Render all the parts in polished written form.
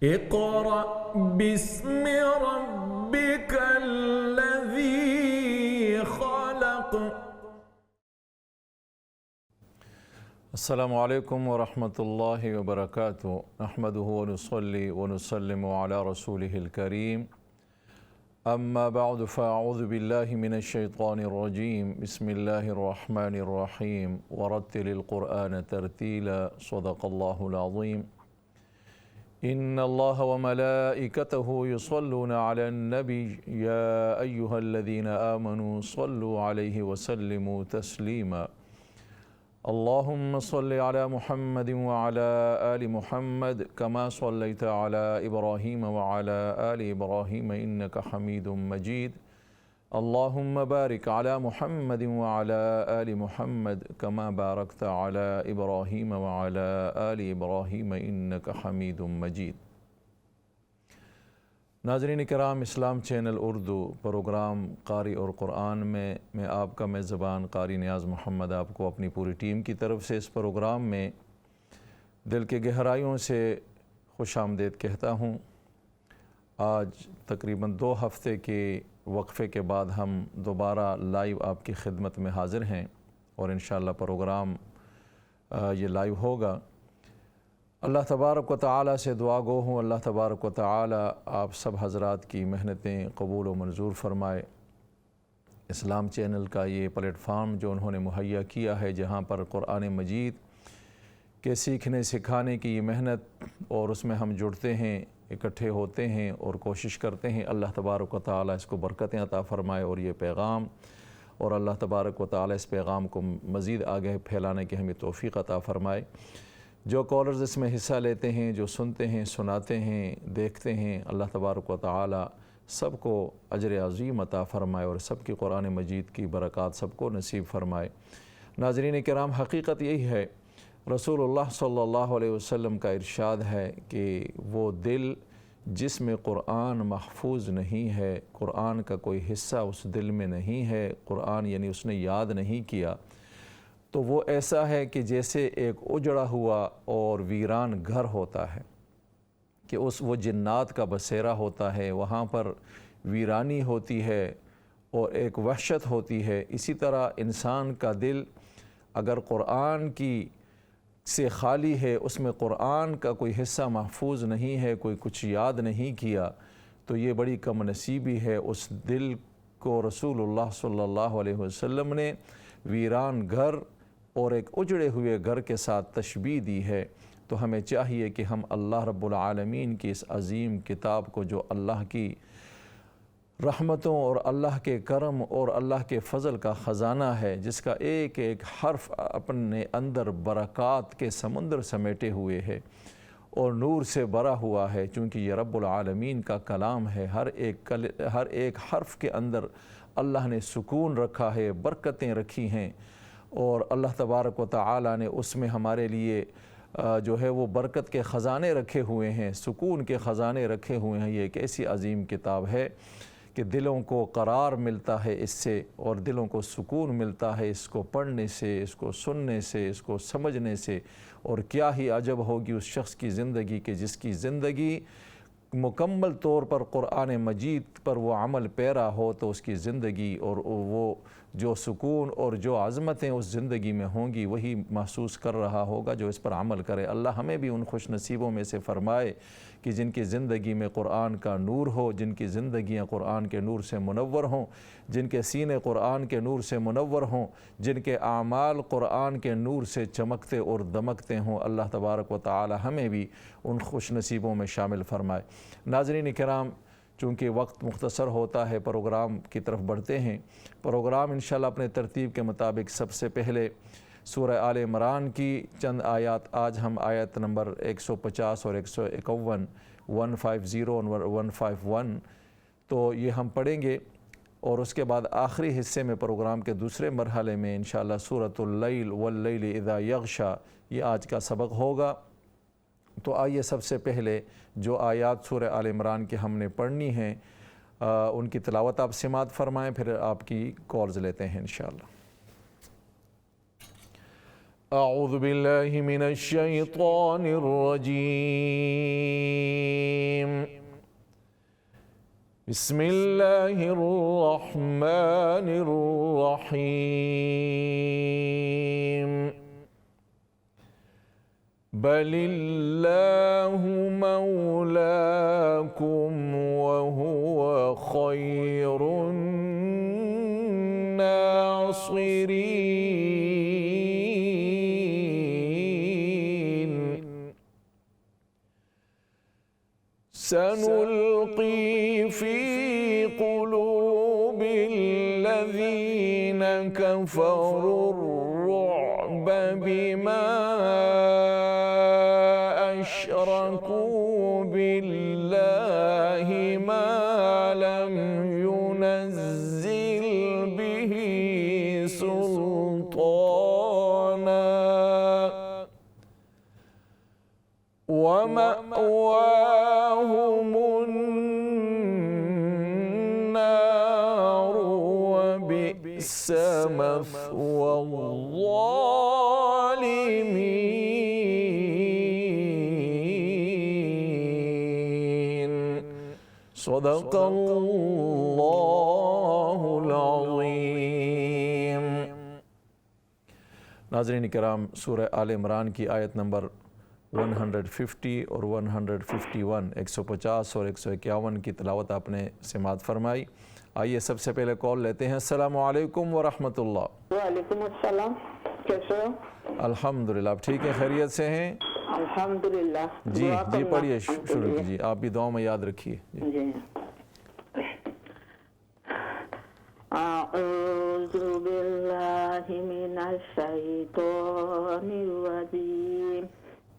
اقرأ باسم ربك الذي خلق. السلام علیکم ورحمۃ اللہ وبرکاتہ. نحمدہ ونصلی ونسلم علی رسولہ الکریم. اما بعد فاعوذ باللہ من الشیطان الرجیم. بسم اللہ الرحمن الرحیم. ورتل القرآن ترتیلا. صدق اللہ العظیم. ان اللہ وملائکتہ یصلون علی النبی یا ایہا الذین آمنوا صلوا علیہ وسلموا تسلیما. اللهم صل على محمد وعلى آل محمد كما صليت على إبراهيم وعلى آل إبراهيم إنك حميد مجيد. اللهم بارك على محمد وعلى آل محمد كما باركت على إبراهيم وعلى آل إبراهيم إنك حميد مجيد. ناظرین کرام، اسلام چینل اردو پروگرام قاری اور قرآن میں آپ کا میزبان قاری نیاز محمد آپ کو اپنی پوری ٹیم کی طرف سے اس پروگرام میں دل کے گہرائیوں سے خوش آمدید کہتا ہوں. آج تقریباً 2 ہفتے کے وقفے کے بعد ہم دوبارہ لائیو آپ کی خدمت میں حاضر ہیں اور انشاءاللہ پروگرام یہ لائیو ہوگا. اللہ تبارک و تعالی سے دعا گو ہوں اللہ تبارک و تعالی آپ سب حضرات کی محنتیں قبول و منظور فرمائے. اسلام چینل کا یہ پلیٹ فارم جو انہوں نے مہیا کیا ہے، جہاں پر قرآن مجید کے سیکھنے سکھانے کی یہ محنت اور اس میں ہم جڑتے ہیں، اکٹھے ہوتے ہیں اور کوشش کرتے ہیں، اللہ تبارک و تعالی اس کو برکتیں عطا فرمائے اور یہ پیغام اور اللہ تبارک و تعالی اس پیغام کو مزید آگے پھیلانے کی ہمیں توفیق عطا فرمائے. جو کالرز اس میں حصہ لیتے ہیں، جو سنتے ہیں، سناتے ہیں، دیکھتے ہیں، اللہ تبارک و تعالی سب کو اجر عظیم عطا فرمائے اور سب کی قرآن مجید کی برکات سب کو نصیب فرمائے. ناظرین کرام، حقیقت یہی ہے، رسول اللہ صلی اللہ علیہ وسلم کا ارشاد ہے کہ وہ دل جس میں قرآن محفوظ نہیں ہے، قرآن کا کوئی حصہ اس دل میں نہیں ہے، قرآن یعنی اس نے یاد نہیں کیا، تو وہ ایسا ہے کہ جیسے ایک اجڑا ہوا اور ویران گھر ہوتا ہے، کہ وہ جنات کا بسیرا ہوتا ہے، وہاں پر ویرانی ہوتی ہے اور ایک وحشت ہوتی ہے. اسی طرح انسان کا دل اگر قرآن کی سے خالی ہے، اس میں قرآن کا کوئی حصہ محفوظ نہیں ہے، کوئی کچھ یاد نہیں کیا، تو یہ بڑی کم نصیبی ہے. اس دل کو رسول اللہ صلی اللہ علیہ وسلم نے ویران گھر اور ایک اجڑے ہوئے گھر کے ساتھ تشبیہ دی ہے. تو ہمیں چاہیے کہ ہم اللہ رب العالمین کی اس عظیم کتاب کو، جو اللہ کی رحمتوں اور اللہ کے کرم اور اللہ کے فضل کا خزانہ ہے، جس کا ایک ایک حرف اپنے اندر برکات کے سمندر سمیٹے ہوئے ہے اور نور سے بھرا ہوا ہے، چونکہ یہ رب العالمین کا کلام ہے. ہر ایک حرف کے اندر اللہ نے سکون رکھا ہے، برکتیں رکھی ہیں، اور اللہ تبارک و تعالی نے اس میں ہمارے لیے جو ہے وہ برکت کے خزانے رکھے ہوئے ہیں، سکون کے خزانے رکھے ہوئے ہیں. یہ ایک ایسی عظیم کتاب ہے کہ دلوں کو قرار ملتا ہے اس سے، اور دلوں کو سکون ملتا ہے اس کو پڑھنے سے، اس کو سننے سے، اس کو سمجھنے سے. اور کیا ہی عجب ہوگی اس شخص کی زندگی کہ جس کی زندگی مکمل طور پر قرآن مجید پر وہ عمل پیرا ہو، تو اس کی زندگی اور وہ جو سکون اور جو عظمتیں اس زندگی میں ہوں گی وہی محسوس کر رہا ہوگا جو اس پر عمل کرے. اللہ ہمیں بھی ان خوش نصیبوں میں سے فرمائے کہ جن کی زندگی میں قرآن کا نور ہو، جن کی زندگیاں قرآن کے نور سے منور ہوں، جن کے سینے قرآن کے نور سے منور ہوں، جن کے اعمال قرآن کے نور سے چمکتے اور دمکتے ہوں. اللہ تبارک و تعالی ہمیں بھی ان خوش نصیبوں میں شامل فرمائے. ناظرین کرام، چونکہ وقت مختصر ہوتا ہے، پروگرام کی طرف بڑھتے ہیں. پروگرام انشاءاللہ اپنے ترتیب کے مطابق سب سے پہلے سورہ آل عمران کی چند آیات، آج ہم آیت نمبر 150 اور 151 150 اور 151 تو یہ ہم پڑھیں گے، اور اس کے بعد آخری حصے میں پروگرام کے دوسرے مرحلے میں انشاءاللہ سورۃ اللیل واللیل اذا یغشی یہ آج کا سبق ہوگا. تو آئیے سب سے پہلے جو آیات سورہ آل عمران کی ہم نے پڑھنی ہیں ان کی تلاوت آپ سماعت فرمائیں، پھر آپ کی کالز لیتے ہیں انشاءاللہ. أعوذ بالله من الشيطان الرجيم بسم الله الرحمن الرحيم بل الله مولاكم وهو خير الناصرين سنلقي في قلوب الذين كفروا الرعب بما أشركوا بالله ما لم ينزل به سلطانا ومأواهم النار وبئس مثوى الظالمين صدق اللہ العظیم۔ ناظرین کرام، سورہ آل عمران کی آیت نمبر 150 اور 151 150 اور 151 کی تلاوت آپ نے سماعت فرمائی۔ آئیے سب سے پہلے کال لیتے ہیں۔ السلام علیکم ورحمۃ اللہ۔ وعلیکم السلام، کیسے ہو؟ الحمدللہ، آپ ٹھیک ہیں؟ خیریت سے ہیں؟ الحمدللہ۔ جی پڑھیے، شروع کیجیے، آپ بھی دعاؤں میں یاد رکھیے۔ جی اعوذ باللہ من الشیطان الرجیم،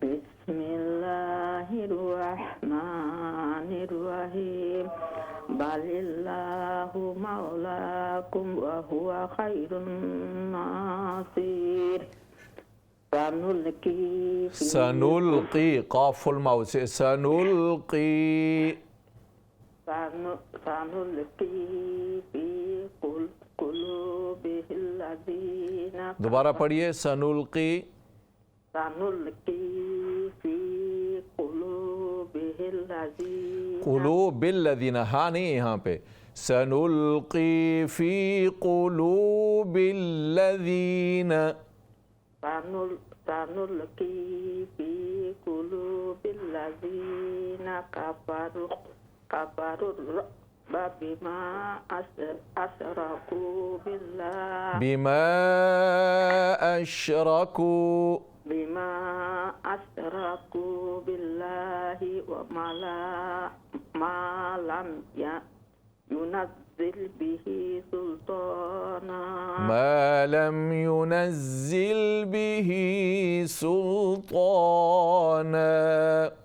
بسم اللہ الرحمن الرحیم، بل اللہ مولاکم وہو خیر الناصر، سنلقی، قاف الماء سے سنلقی فی قلوب الذین، دوبارہ پڑھیے، سنلقی فی قلوب الذین، قلوب الذین، ہاں نہیں یہاں پہ، سنلقی فی قلوب الذین، سنلقی فی قلوب الذین کفروا الرعب بما اشرکوا باللہ، بما اشرکوا باللہ وما لم ينزل به سلطانا، ما لم ينزل به سلطانا،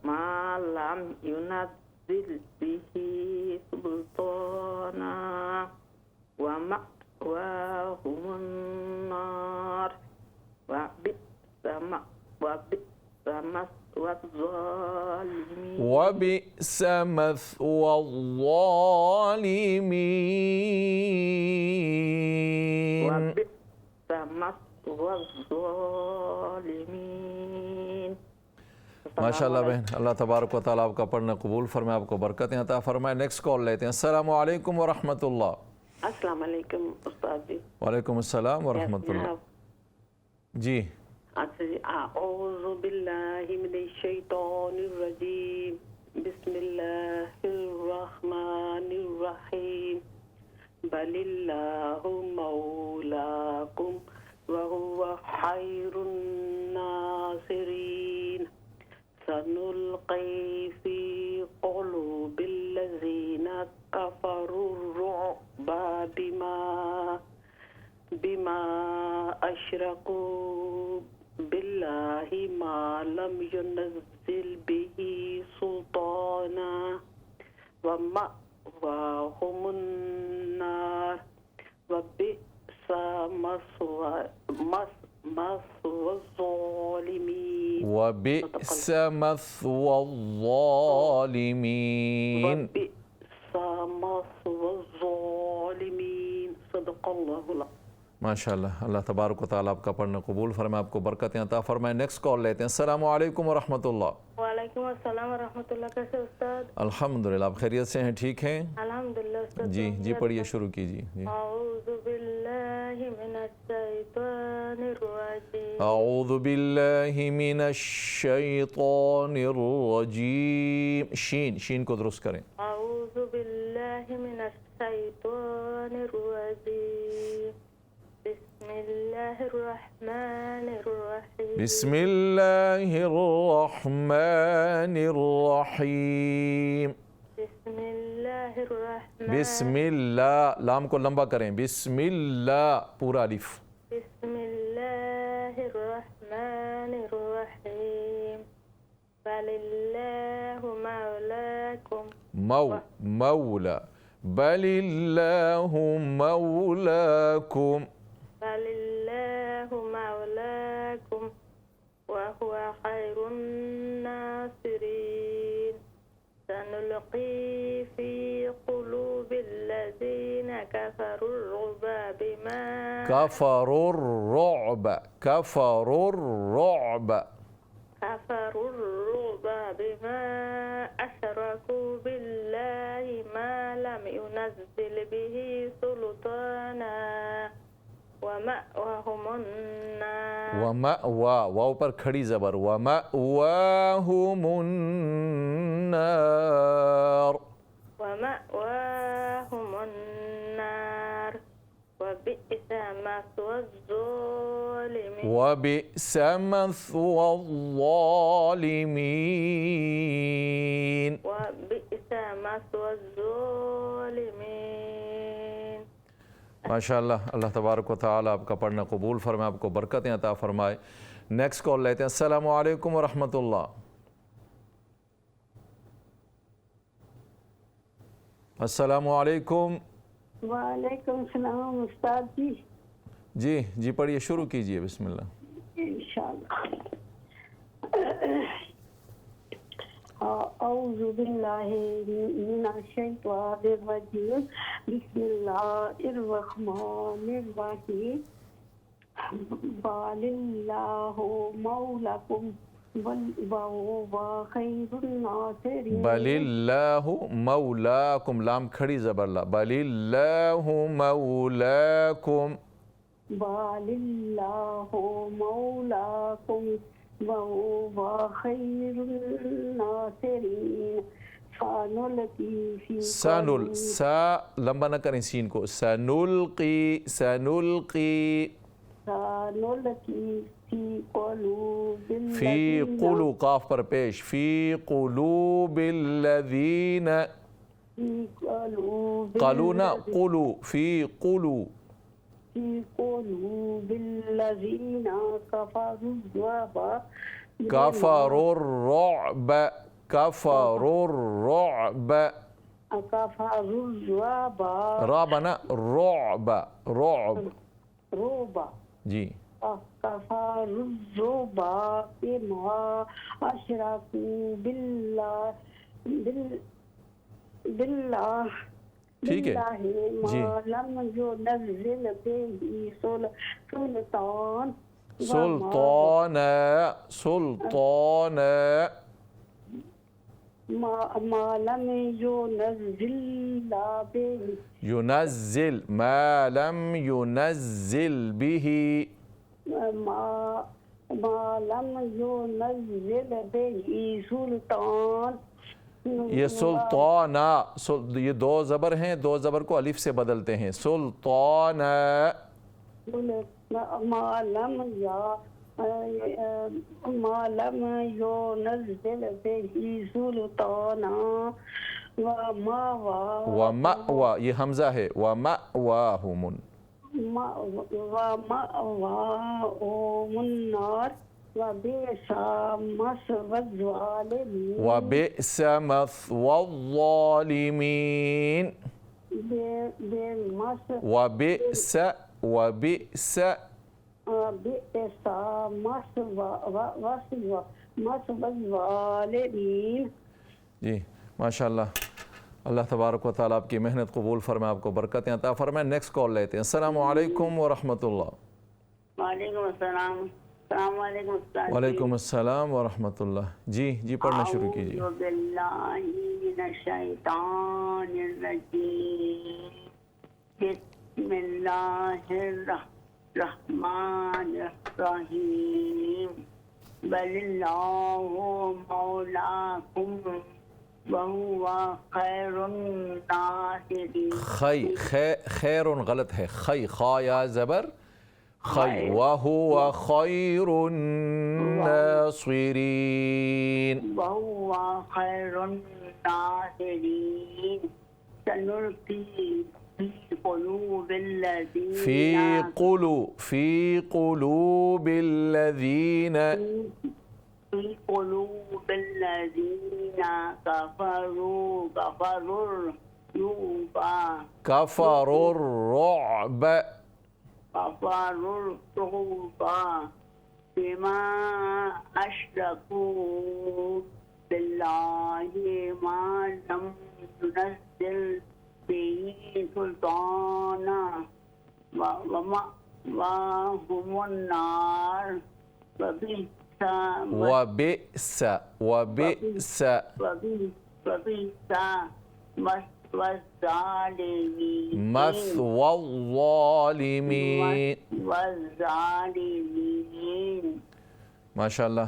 ما لم ينزل به سلطانا ومأواهم النار وبئس مثوى الظالمين، وبئس مثوى الظالمين، وبئس مثوى الظالمين۔ ماشاءاللہ بہن، اللہ تبارک و تعالیٰ آپ کا پڑھنا قبول فرمائے، آپ کو برکتیں عطا فرمائے۔ نیکسٹ کال لیتے ہیں۔ السلام علیکم ورحمۃ اللہ۔ السلام علیکم استاد جی۔ وعلیکم السلام ورحمۃ اللہ۔ جی اعوذ باللہ من الشیطان الرجیم، بسم اللہ الرحمن الرحیم، بل اللہ مولاکم وہو خیر الناصرین، سنلقی فی قلوب الذین کفروا الرعب بما اشرکوا باللہ ما لم ينزل به سلطانا ومأواهم النار وبئس مثوى الظالمين، وبئس مثوى الظالمين، وبئس مثوى الظالمين، صدق اللہ العظیم۔ ماشاءاللہ، اللہ تبارک و تعالیٰ آپ کا پڑھنا قبول فرمائے، آپ کو برکتیں عطا فرمائے۔ نیکسٹ کال لیتے ہیں۔ السلام علیکم ورحمۃ اللہ۔ وعلیکم السلام ورحمۃ اللہ، کیسے استاد؟ الحمدللہ، آپ خیریت سے ہیں؟ ٹھیک ہیں؟ الحمدللہ استاد۔ جی پڑھیے، شروع کیجیے۔ جی اعوذ باللہ من الشیطان الرجیم۔ اعوذ باللہ من الشیطان الرجیم۔ شین کو درست کریں۔ اعوذ باللہ من الشیطان الرجیم، بسم اللہ الرحمن الرحیم۔ بسم اللہ الرحمن الرحیم۔ بسم اللہ الرحمن، بسم اللہ، لام کو لمبا کریں، بسم اللہ پورا الف۔ بسم اللہ الرحمن الرحیم، بل اللہ مولاکم، مولا، بل اللہ مولاکم، بل اللہ مولاکم وهو خیر الناصرین، سنلقی فی قلوب الذین کفروا الرعب بما کفروا الرعب، کفروا الرعب، كفروا الرعب بما أشركوا بالله ما لم ينزل به سلطانا ومأواهم النار، ومأوا، واو پر کھڑی زبر، ومأواہم النار، ومأواهم النار وبئس مثوى الظالمين، وبئس مثوى الظالمین۔ وبئس مثوى الظالمين۔ ماشاءاللہ، اللہ تبارک و تعالیٰ آپ کا پڑھنا قبول فرمائے، آپ کو برکتیں عطا فرمائے۔ نیکسٹ کال لیتے ہیں۔ السلام علیکم ورحمۃ اللہ۔ السلام علیکم۔ وعلیکم السلام استاد جی۔ جی پڑھیے، شروع کیجیے، بسم اللہ۔ انشاءاللہ۔ اعوذ باللہ من الشیطان الرجیم، بسم اللہ الرحمن الرحیم، بل اللہ مولاکم وهو خیر الناصرین، بل اللہ مولاکم، لام کھڑی زبر لا، بل اللہ مولاکم، بل اللہ مولاکم وهو خیر الناصرین، سنلقی فی سا لمبا نہ کریں سین کو، سنلقی، سنلقی، سنلقی فی قلوب فی قلو، قاف پر پیش، فی قلوب الذین، فی قلوب قلونا قلو، فی قلو، فی قلوب الذین کفروا الرعب، کفروا الرعب، کفروا الرعب، کفروا الرعب، رابنا رعب، رعب، رعب، جی کفروا الرعب بما اشرکوا باللہ ٹھیک ہے جی۔ ما لم ينزل به سلطان، سلطان، سلطان، ما لم ينزل به، ينزل، ما لم ينزل به، ما لم ينزل به سلطان، یہ سلطانہ، یہ دو زبر ہیں، دو زبر کو الف سے بدلتے ہیں، سلطان، ما لم ينزل به سلطانا ومأوا، یہ حمزہ ہے، ومأواہم، ومأواهم النار وبئس مثوى الظالمين، وبئس مثوى الظالمین، وبئس، وبئس، وبئس مثوى الظالمين۔ جی ماشاءاللہ، اللہ تبارک و تعالیٰ آپ کی محنت قبول فرمائے، آپ کو برکتیں عطا فرمائے۔ نیکسٹ کال لیتے ہیں۔ السلام علیکم ورحمۃ اللہ۔ وعلیکم السلام۔ السلام علیکم استاد۔ وعلیکم السلام ورحمۃ اللہ۔ جی پڑھنا شروع کیجیے۔ اعوذ باللہ من الشیطان الرجیم، بسم اللہ الرحمن الرحیم، بل اللہ مولاکم وہو خیر الناصرین۔ خیر غلط ہے، خا یا زبر خی، وہو خیر الناصرین۔ وہو خیر الناصرین، سنلقی فی قلوب الذین فی قلوب الذین في قلوب الذين كفروا كفروا الرعب بما أشركوا بالله ما لم ينزل به سلطانا ومأواهم النار وبئس وبئس مثوى الظالمين۔ ماشاء اللہ،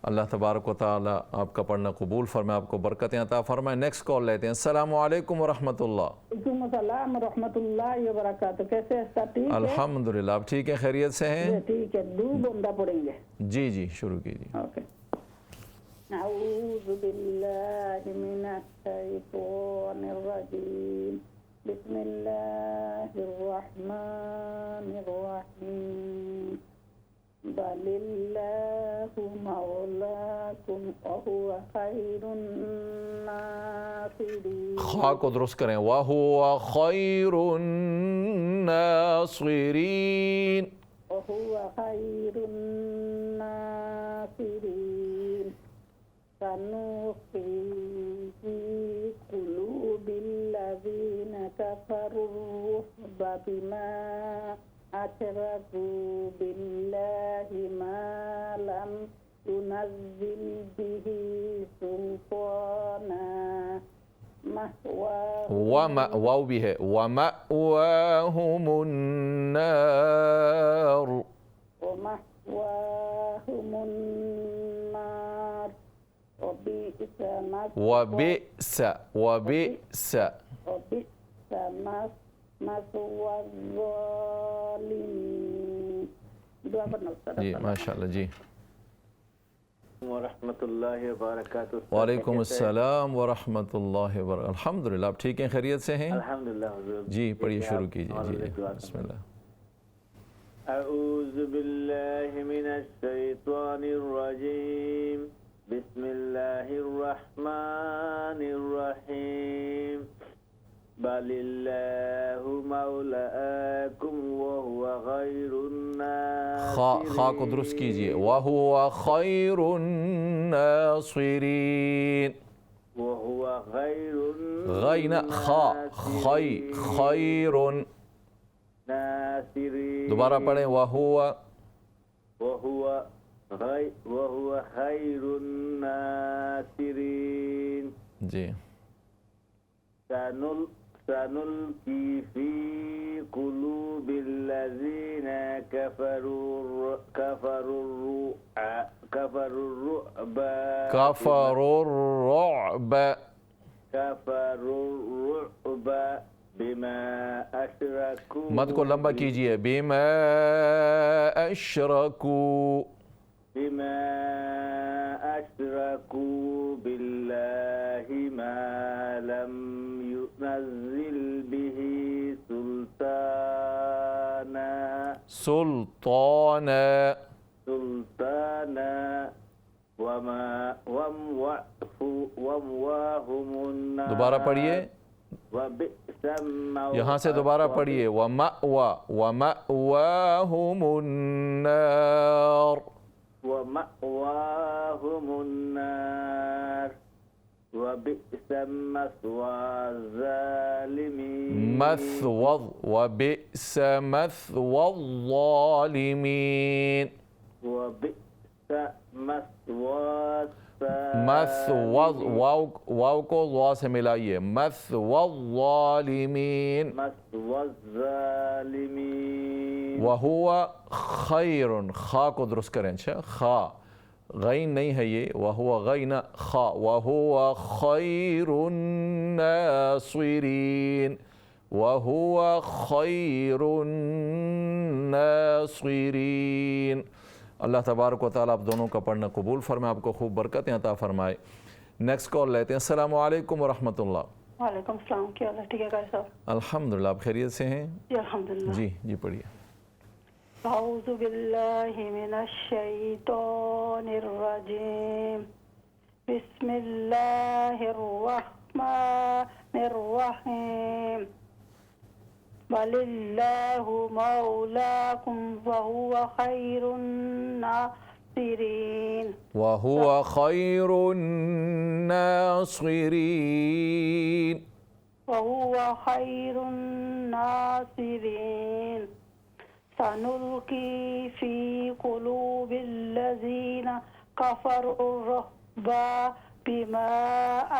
اللہ تبارک و تعالیٰ آپ کا پڑھنا قبول فرمائے، آپ کو برکتیں عطا فرمائے۔ نیکسٹ کال لیتے ہیں۔ السلام علیکم ورحمۃ اللہ۔ وعلیکم السلام ورحمۃ اللہ وبرکاتہ۔ کیسے ہیں؟ ٹھیک ہے الحمدللہ، آپ ٹھیک ہیں؟ خیریت سے ہیں؟ ٹھیک ہے، دو بندہ پڑھیں گے۔ جی شروع کیجیے۔ اوکے۔ اعوذ باللہ من الشیطان الرجیم، بسم اللہ الرحمن الرحیم، بل اللہ مولاکم وہو خیر الناصرین۔ خا کو درست کریں، وَهُوَ خَيْرُ النَّاصِرِينَ۔ وَهُوَ خَيْرُ النَّاصِرِينَ، سَنُلْقِي فِي قُلُوبِ الَّذِينَ كَفَرُوا الرُّعْبَ بِمَا أَشْرَكُوا بِاللَّهِ مَا لَمْ يُنَزِّلْ بِهِ سُلْطَانًا واو بھی ہے، وَمَأْوَاهُمُ النَّارُ وَمَأْوَاهُمُ النَّارُ وَبِئْسَ مثوى الظالمين۔ دعا کرنا استاد۔ جی ماشاء اللہ۔ جی ورحمۃ اللہ وبرکاتہ۔ وعلیکم السلام ورحمۃ اللہ وبرکاتہ۔ الحمدللہ، آپ ٹھیک ہیں؟ خیریت سے ہیں؟ الحمدللہ حضور۔ جی پڑھیے، شروع کیجیے۔ جی بسم اللہ۔ اعوذ باللہ من الشیطان الرجیم، بسم اللہ الرحمن الرحیم، بل اللہ مولاکم وہو خیر الناصرین۔ خا کو درست کیجیے، وَهُوَ خَيْرُ النَّاصِرِينَ۔ وہو خیر غین خیر الناصرین۔ دوبارہ پڑھیں، وَهُوَ خیر الناصرین۔ جی سنلقی فی قلوب الذین کفروا الرعب بما اشرکوا۔ مد کو لمبا کیجیے، بما اشرکوا باللہ ما لم ينزل به سلطانا ومأواهم النار۔ دوبارہ پڑھیے، یہاں سے دوبارہ پڑھیے، وَمَأْوَاهُمُ النَّارُ۔ ومأواهم النار وبئس مثوى الظالمين مثوى وبئس مثوى الظالمين وبئس مثوى مثوى واو کو وا سے ملائیے مثوى الظالمین مثوى الظالمين وہو خیر خا کو درست کریں اچھا خا غین نہیں ہے یہ وہو غین خا وہو خیر الناصرین وہو خیر الناصرین اللہ تبارک و تعالیٰ آپ دونوں کا پڑھنا قبول فرمائے آپ کو خوب برکتیں عطا فرمائے نیکسٹ کال لیتے ہیں السلام علیکم ورحمۃ اللہ وعلیکم السلام، کیا حال ہے؟ ٹھیک ہے قاری صاحب؟ الحمدللہ آپ خیریت سے ہیں جی الحمدللہ۔ جی پڑھیے اعوذ باللہ من الشیطان الرجیم بسم اللہ الرحمن الرحیم بل اللہ مولاکم وہو خیر الناصرین وَهُوَ خَيْرُ النَّاصِرِينَ وهو خير الناصرين سنلقي في قلوب الذين كفروا الرعب بما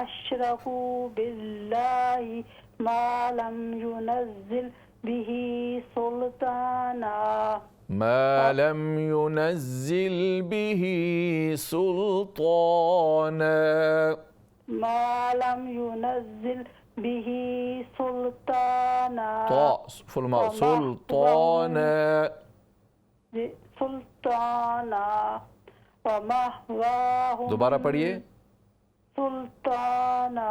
أشركوا بالله ما لم ينزل به سلطانا ما لم ينزل به سلطانا ما لم ينزل به سلطانا فلما سلطانا سلطانا ومأواهم دوبارہ پڑھیے سلطانا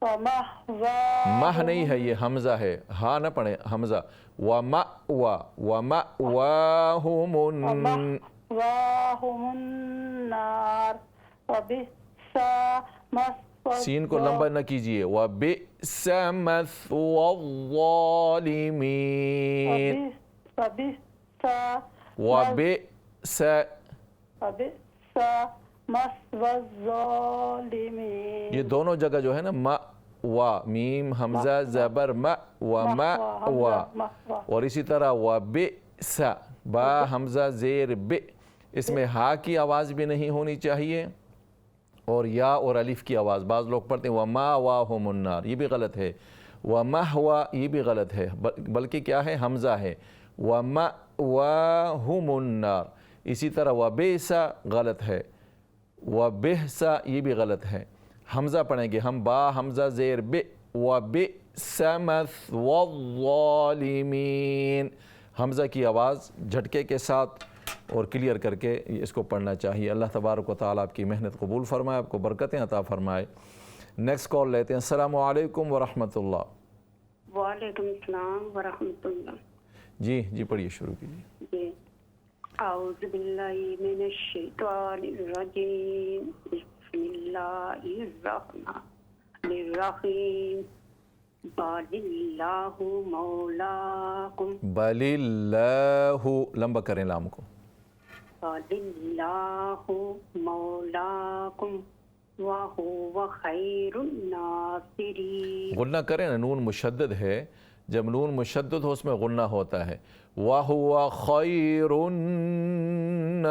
ومأواهم مہ نہیں ہے یہ حمزہ ہے ہاں نہ پڑھیں حمزہ ومأواهم ومأواهم النار وبئس مثوى سین کو لمبا نہ کیجئے وَبِئْسَ مَثْوَى الظَّالِمِينَ وَبِئْسَ مثوى الظالمين یہ دونوں جگہ جو ہے نا مَأْوَى میم حمزہ زبر مَأْوَى اور اسی طرح وَبِئْسَ با حمزہ زیر بِ اس میں ہا کی آواز بھی نہیں ہونی چاہیے اور یا اور الف کی آواز بعض لوگ پڑھتے ہیں وَمَأْوَاهُمُ النَّارِ یہ بھی غلط ہے وَمَأْوَى یہ بھی غلط ہے بلکہ کیا ہے حمزہ ہے وَمَأْوَاهُمُ النَّارِ اسی طرح وَبِئْسَ غلط ہے وَبِئْسَ یہ بھی غلط ہے حمزہ پڑھیں گے ہم با حمزہ زیر بِ وَبِئْسَ مَثْوَى الظَّالِمِينَ حمزہ کی آواز جھٹکے کے ساتھ اور کلیئر کر کے اس کو پڑھنا چاہیے اللہ تبارک و تعالیٰ آپ کی محنت قبول فرمائے آپ کو برکتیں عطا فرمائے نیکسٹ کال لیتے ہیں السلام علیکم ورحمۃ اللہ وعلیکم السلام ورحمۃ اللہ جی پڑھیے شروع کیجیے جی اعوذ باللہ من الشیطان الرجیم بسم اللہ الرحمن الرحیم بل اللہ مولاکم بل اللہ لمبا کریں لام کو بل اللہ مولاکم وہو خیر الناصرین غنہ کریں نا نون مشدد ہے جب نون مشدد ہو اس میں غنہ ہوتا ہے وَهُوَ خَيْرُ النَّاصِرِينَ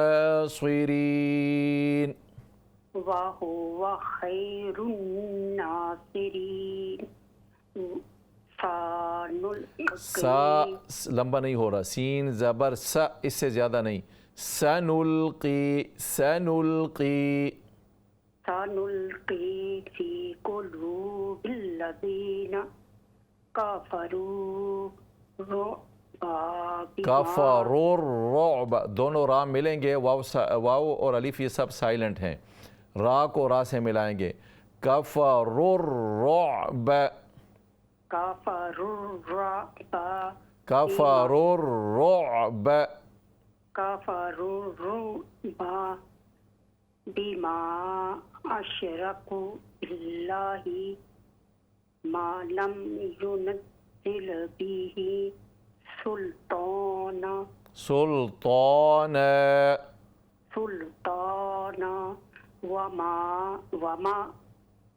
وَهُوَ خَيْرُ النَّاصِرِينَ سا لمبا نہیں ہو رہا سین زبر سا اس سے زیادہ نہیں سنلقی سنلقي في قلوب الذين كفروا کفروا الرعب دونوں را ملیں گے واو اور الف یہ سب سائلنٹ ہیں را کو را سے ملائیں گے کفروا الرعب کفروا الرعب بما أشركوا بالله ما لم ينزل به سلطانا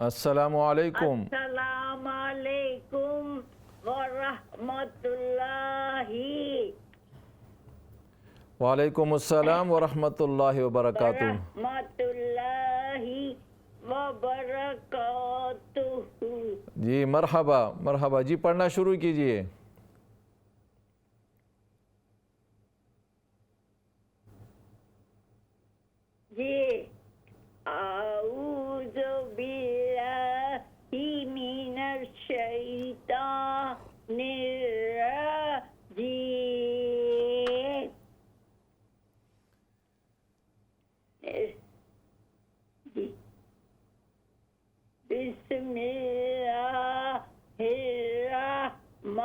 السلام علیکم. السلام علیکم ورحمۃ اللہ وعلیکم السلام ورحمۃ اللہ وبرکاتہ. ورحمۃ اللہ وبرکاتہ. جی مرحبا مرحبا. جی پڑھنا شروع کیجئے. جی اعوذ باللہ من الشیطان الرجیم. بسم اللہ الرحمن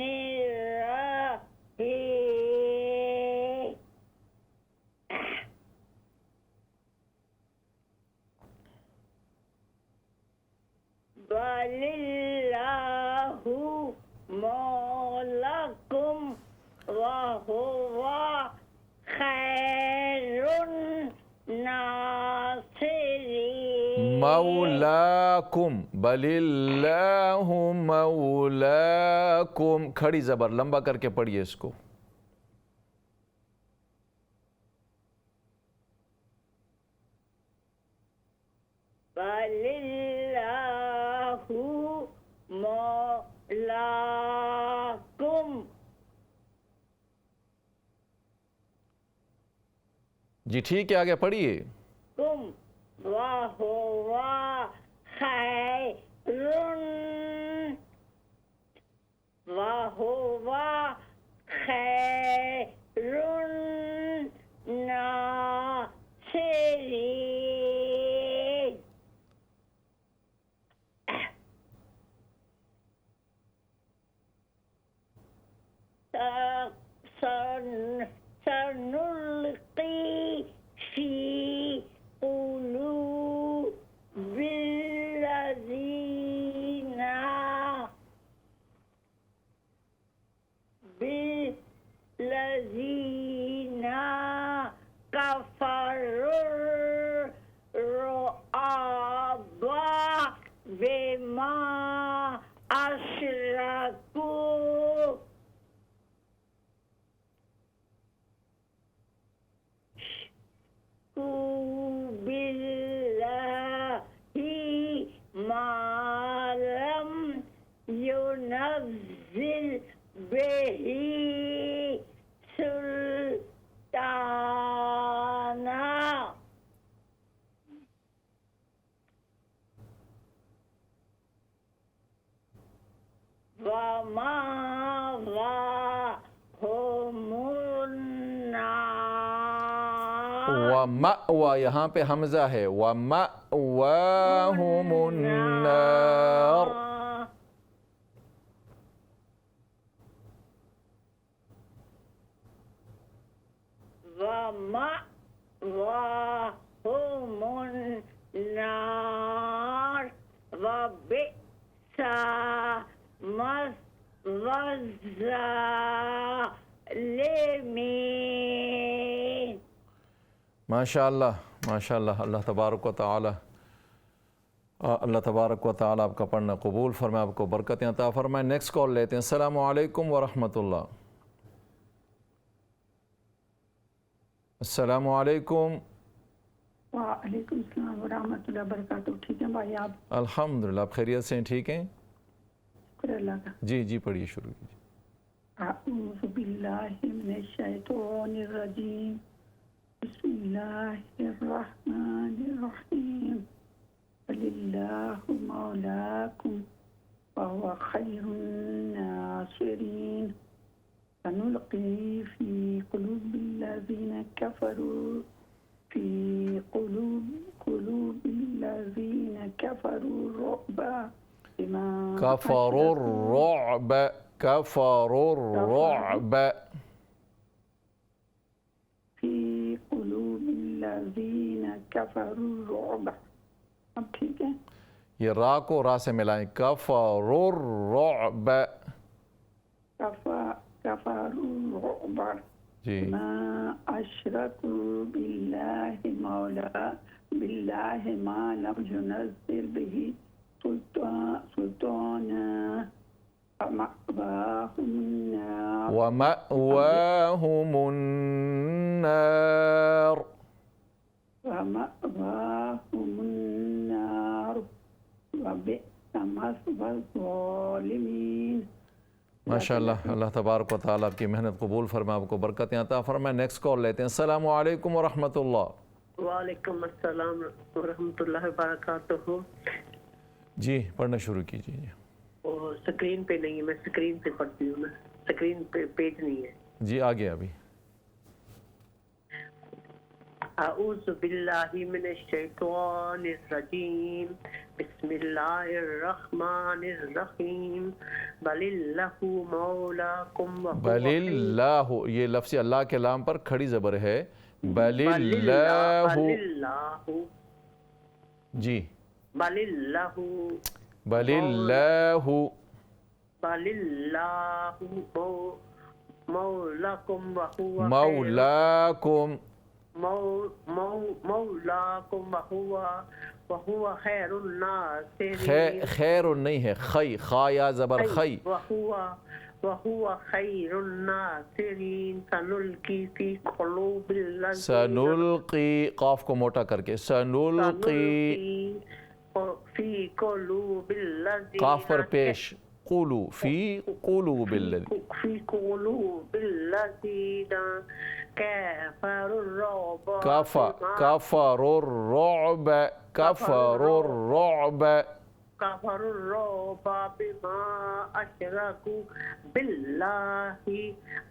الرحیم. وَلِلَّهُ مَوْلَاكُمْ وَهُوَ خَيْرُ النَّاصِرِينَ. مولاکم بل اللہ مولاکم. کھڑی زبر لمبا کر کے پڑھیے اس کو. وَلِلَّهُ مَوْلَاكُمْ. جی ٹھیک ہے آگے پڑھیے. کم وَهُوَ خَيْرٌ وَهُوَ خَيْرُ النَّاصِرِينَ. سنلقي في قلوب الذين كفروا الرعب بما أشركوا بالله ما لم ينزل به سلطانا. وما هم النار. ومأوا یہاں پہ حمزہ ہے. ومأواہم النار. ومأواهم النار وبئس مثوى الظالمين. ماشاء اللہ ماشاء اللہ. اللہ تبارک و تعالی آپ کا پڑھنا قبول فرمائے, آپ کو برکتیں عطا فرمائے. نیکسٹ کال لیتے ہیں. السلام علیکم ورحمۃ اللہ. السلام علیکم. وعلیکم السلام ورحمۃ اللہ وبرکاتہ. ٹھیک ہے بھائی آپ؟ الحمدللہ. آپ خیریت سے ہیں؟ ٹھیک ہیں شکر اللہ کا. جی جی پڑھیے شروع کیجیے. اعوذ باللہ من الشیطان الرجیم. بسم اللہ الرحمن الرحیم. وَلِلَّهُ مَوْلَاكُمْ وَهُوَ خَيْرُ النَّاصِرِينَ. سنلقي في قلوب الذين كفروا الذين كفروا الرعب بما كفروا الرعب في قلوب الذين كفروا الرعب. اب ٹھیک ہے. یہ را کو را سے ملائیں. كفروا الرعب. كفروا الرعب جی. ما أشركوا بالله بالله ما لم ينزل به سلطانا ومأواهم النار ومأواهم النار ومأواهم النار وبئس مثوى الظالمين. ماشاء اللہ. اللہ تبارک و تعالیٰ آپ کی محنت قبول فرمائے، آپ کو برکتیں عطا فرمائے. نیکسٹ کال لیتے ہیں. السلام علیکم ورحمۃ اللہ. وعلیکم السلام ورحمۃ اللہ وبرکاتہ. جی پڑھنا شروع کیجیے. سکرین پہ نہیں ہے، میں سکرین سے پڑھتی ہوں. میں سکرین پہ پیج نہیں ہے. جی آگے ابھی. اعوذ باللہ من الشیطان الرجیم، بسم اللہ الرحمن الرحیم. بل اللہ مولاکم بل اللہ، یہ لفظ اللہ کے لام پر کھڑی زبر ہے. بل اللہ. جی بل اللہ بل اللہ بل اللہ مولاکم وہو مولاکم مولاکم وہو خیر الناصرین. خیر نہیں ہے، خی، خا یا زبر خی. وہو خیر الناصرین. سنلقی فی قلوب الذین سنلقی، قاف کو موٹا کر کے، سنلقی فی قلوب الذین، قاف پر پیش، قولو فی قلوب الذین، فی قلوب الذین کفروا الرعب. کفر الرعب، کفر الرعب. کفروا الرعب بما اشرکوا باللہ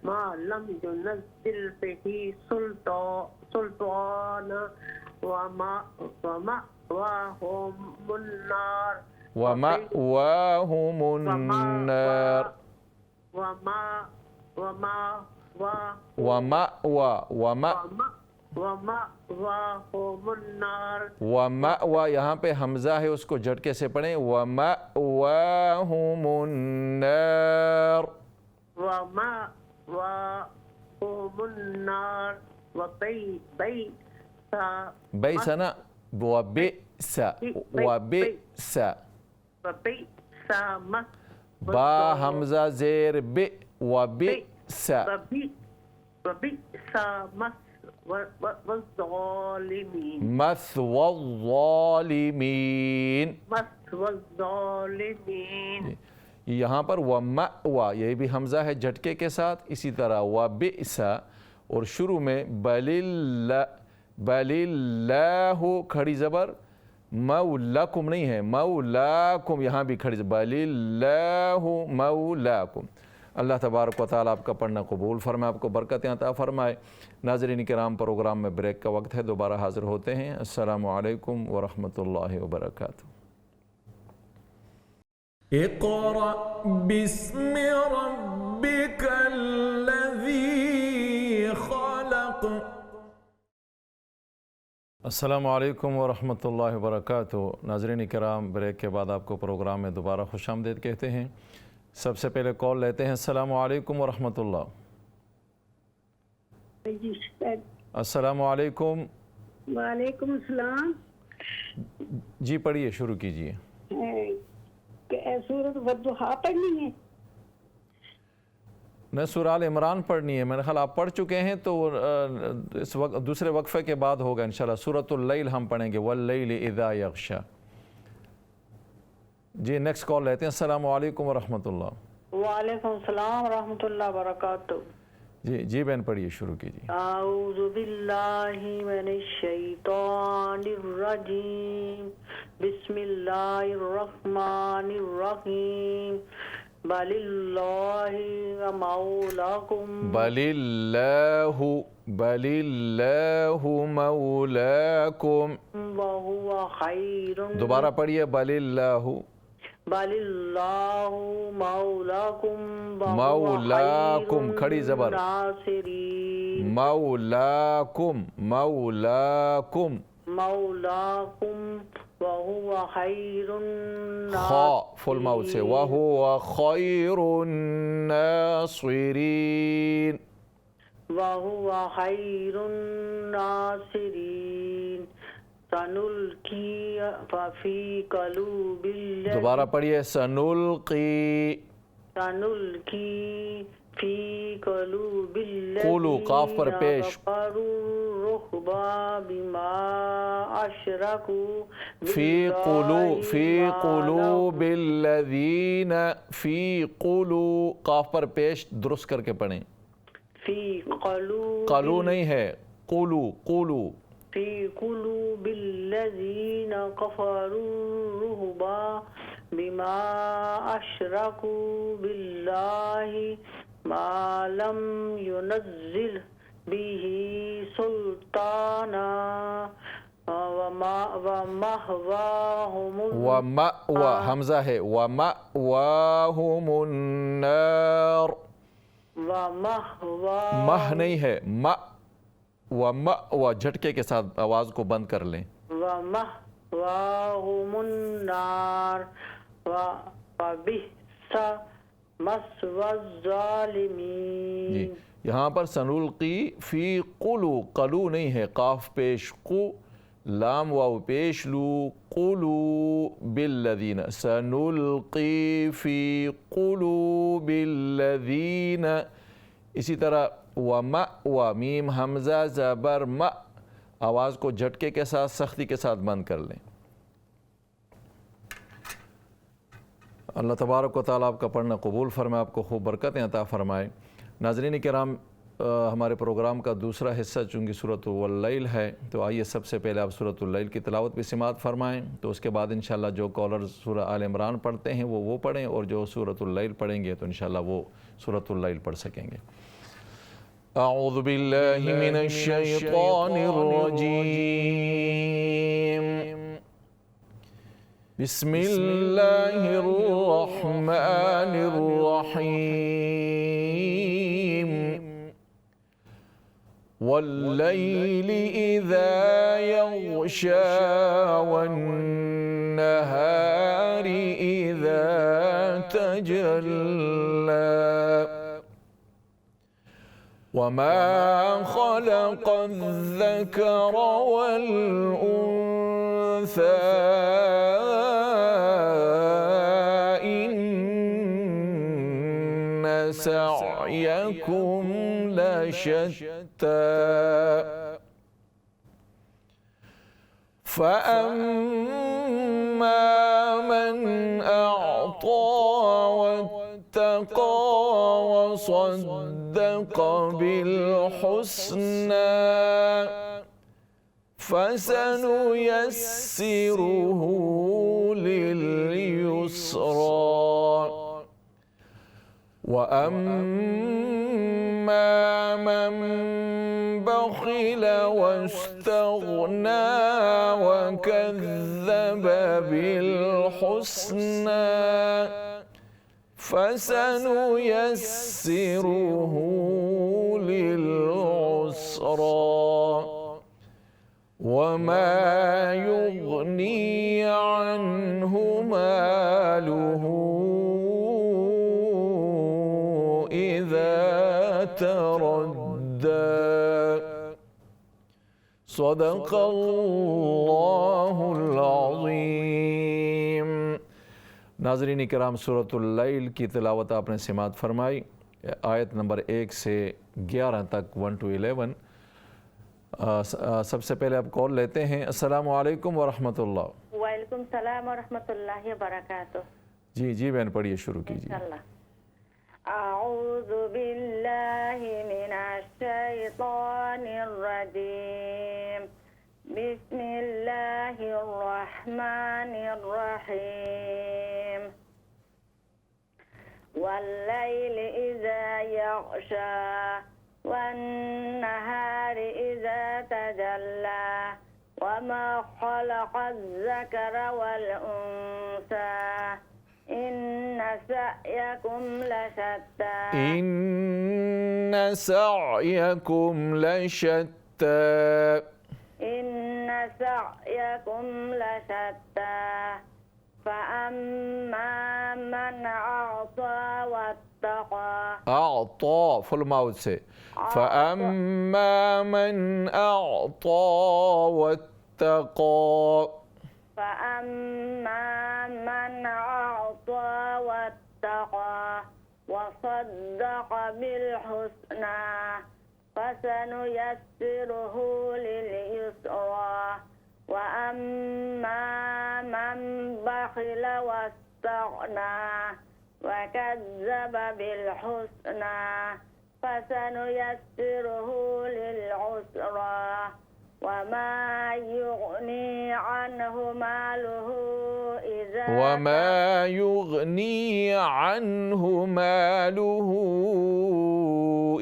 ما لم ينزل به سلطانا ومأواهم النار. ومأواهم النار. ومأواهم النار. ومأوا یہاں پہ حمزہ ہے، اس کو جھٹکے سے پڑھیں. ومأواهم النار. ومأواهم النار. بیس نا، وبئس وبئس. با حمزہ زیر بئ، وبئس. مثوى الظالمین. یہاں پر ومأوا، یہ بھی حمزہ ہے جھٹکے کے ساتھ. اسی طرح وبئس، اور شروع میں بل اللہ کھڑی زبر، مولاکم نہیں ہے، مولاکم یہاں بھی کھڑی زبر، بل اللہ مولاکم. اللہ تبارک و تعالیٰ آپ کا پڑھنا قبول فرمائے، آپ کو برکتیں عطا فرمائے. ناظرین کرام، پروگرام میں بریک کا وقت ہے، دوبارہ حاضر ہوتے ہیں. السلام علیکم ورحمۃ اللہ وبرکاتہ. اقرأ باسم ربك الذي خلق. السلام علیکم ورحمۃ اللہ وبرکاتہ. ناظرین کرام، بریک کے بعد آپ کو پروگرام میں دوبارہ خوش آمدید کہتے ہیں. سب سے پہلے کال لیتے ہیں. السلام علیکم ورحمۃ اللہ. السلام علیکم. وعلیکم السلام. جی پڑھیے، شروع کیجیے. سورۃ والضحیٰ پڑھنی ہے؟ نہ، سورہ آل عمران پڑھنی ہے. میرے خیال آپ پڑھ چکے ہیں، تو اس وقت دوسرے وقفے کے بعد ہوگا انشاءاللہ. سورۃ اللیل ہم پڑھیں گے، واللیل اذا یغشی. جی نیکسٹ کال لیتے ہیں. السلام علیکم ورحمۃ اللہ. وعلیکم السلام ورحمۃ اللہ وبرکاتہ. جی بہن پڑھیے، شروع کیجیے. اعوذ باللہ من الشیطان الرجیم، بسم اللہ الرحمن الرحیم. بل اللہ مولاکم بل اللہ مولاکم. وہو خیر. دوبارہ پڑھیے. بل اللہ مولاکم مولاکم کھڑی زبر، مولاکم وہو خیر خا فل ماؤتھ سے، وہو خیر الناصرین. وہو خیر الناصرین. سنلقي ففي قلوب الذين دوبارہ پڑھیے سنلقی سنلقي في قلوب قولو قاف پر الذين پیش كفروا الرعب بما أشركوا فی قلوب الذین فی قلو قاف پر پیش درست کر کے پڑھیں في قلوب قلو نہیں ہے قلو في قلوب الذين كفروا الرعب بما أشركوا بالله ما لم ينزل به سلطانا ومأواهم ومأوا حمزہ ہے ومأواہم النار مہ نہیں ہے ومأوا جھٹکے کے ساتھ آواز کو بند کر لیں ومأواهم النار وبئس مثوى الظالمين جی یہاں پر سنلقی فی قلو قلو نہیں ہے قاف پیش قو لام واو پیش لو قلو بالذین سنلقی فی قلوب الذین اسی طرح ومأوا میم حمزہ زبر مأ آواز کو جھٹکے کے ساتھ سختی کے ساتھ بند کر لیں اللہ تبارک و تعالیٰ آپ کا پڑھنا قبول فرمائے آپ کو خوب برکتیں عطا فرمائے ناظرین کرام ہمارے پروگرام کا دوسرا حصہ چونکہ سورۃ واللیل ہے تو آئیے سب سے پہلے آپ سورۃ اللیل کی تلاوت پہ سماعت فرمائیں تو اس کے بعد انشاءاللہ جو کالرز سورہ آل عمران پڑھتے ہیں وہ پڑھیں اور جو سورۃ اللیل پڑھیں گے تو انشاءاللہ وہ سورۃ اللیل پڑھ سکیں گے اعوذ باللہ من الشیطان الرجیم بسم اللہ الرحمن الرحیم واللیل اذا یغشا والنہار اذا تجلی وما خلق الذكر والأنثى إن سعيكم لشتى فأما من أعطى واتقى وصدق بالحسنى فسنيسره لليسرى وأما من بخل واستغنى وكذب بالحسنى فسنيسره للعسرى وما يغني عنه ماله إذا تردى صدق الله العظيم ناظرین کرام سورۃ اللیل کی تلاوت آپ نے سماعت فرمائی آیت نمبر 1 سے 11 تک 1 to 11 سب سے پہلے آپ کال لیتے ہیں السلام علیکم ورحمۃ اللہ وعلیکم السلام ورحمۃ اللہ وبرکاتہ جی بہن پڑھیے شروع کیجیے اعوذ باللہ من الشیطان الرجیم بسم اللہ الرحمن الرحیم واللیل اذا یغشا والنهار إذا تجلى وما خلق الذكر والأنثى إن سعيكم لشتى إن سعيكم لشتى فأما من أعطى واتقى أعطى فل ماؤد سے فأما من أعطى واتقى فأما من أعطى واتقى وصدق بالحسنى فسنيسره لليسرى وأما من بخل واستغنى وكذب بالحسنى فسنيسره للعسرى وما يغني عنه ماله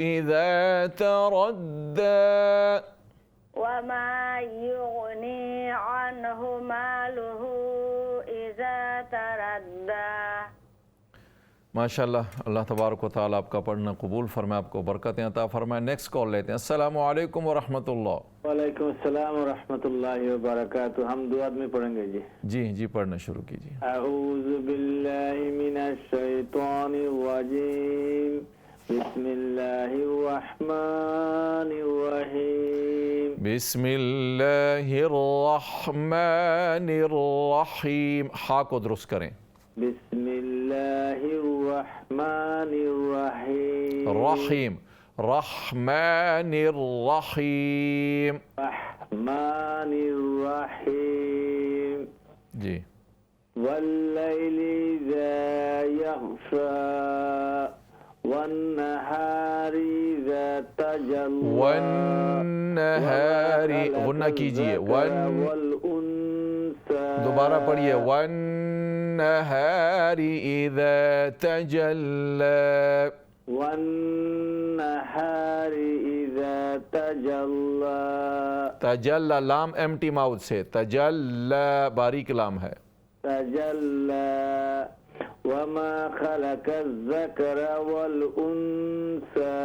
إذا تردى وما يغني عنه ماله إذا تردى. ماشاءاللہ، اللہ تبارک و تعالیٰ آپ کا پڑھنا قبول فرمائے، آپ کو برکتیں عطا فرمائے۔ نیکسٹ کال لیتے ہیں۔ السلام علیکم ورحمۃ اللہ۔ وعلیکم السلام ورحمۃ اللہ وبرکاتہ۔ ہم دعا میں پڑھیں گے جی پڑھنا شروع کیجیے۔ اعوذ باللہ من الشیطان الرجیم، بسم اللہ الرحمن الرحیم۔ بسم اللہ الرحمن الرحیم، ہا کو درست کریں۔ بسم اللہ الرحمن الرحیم۔ رحیم، رحمن الرحیم۔ رحمن الرحیم۔ جی۔ واللیل اذا یغشا والنہار اذا تجلی والنہار، غنہ کیجئے، دوبارہ پڑھیے، والنہار اذا تجلی، والنہار اذا تجلی، تجلی لام ایمٹی ماؤتھ سے، تجلی باریک لام ہے، تجلی، وما خلق الذکر والانثى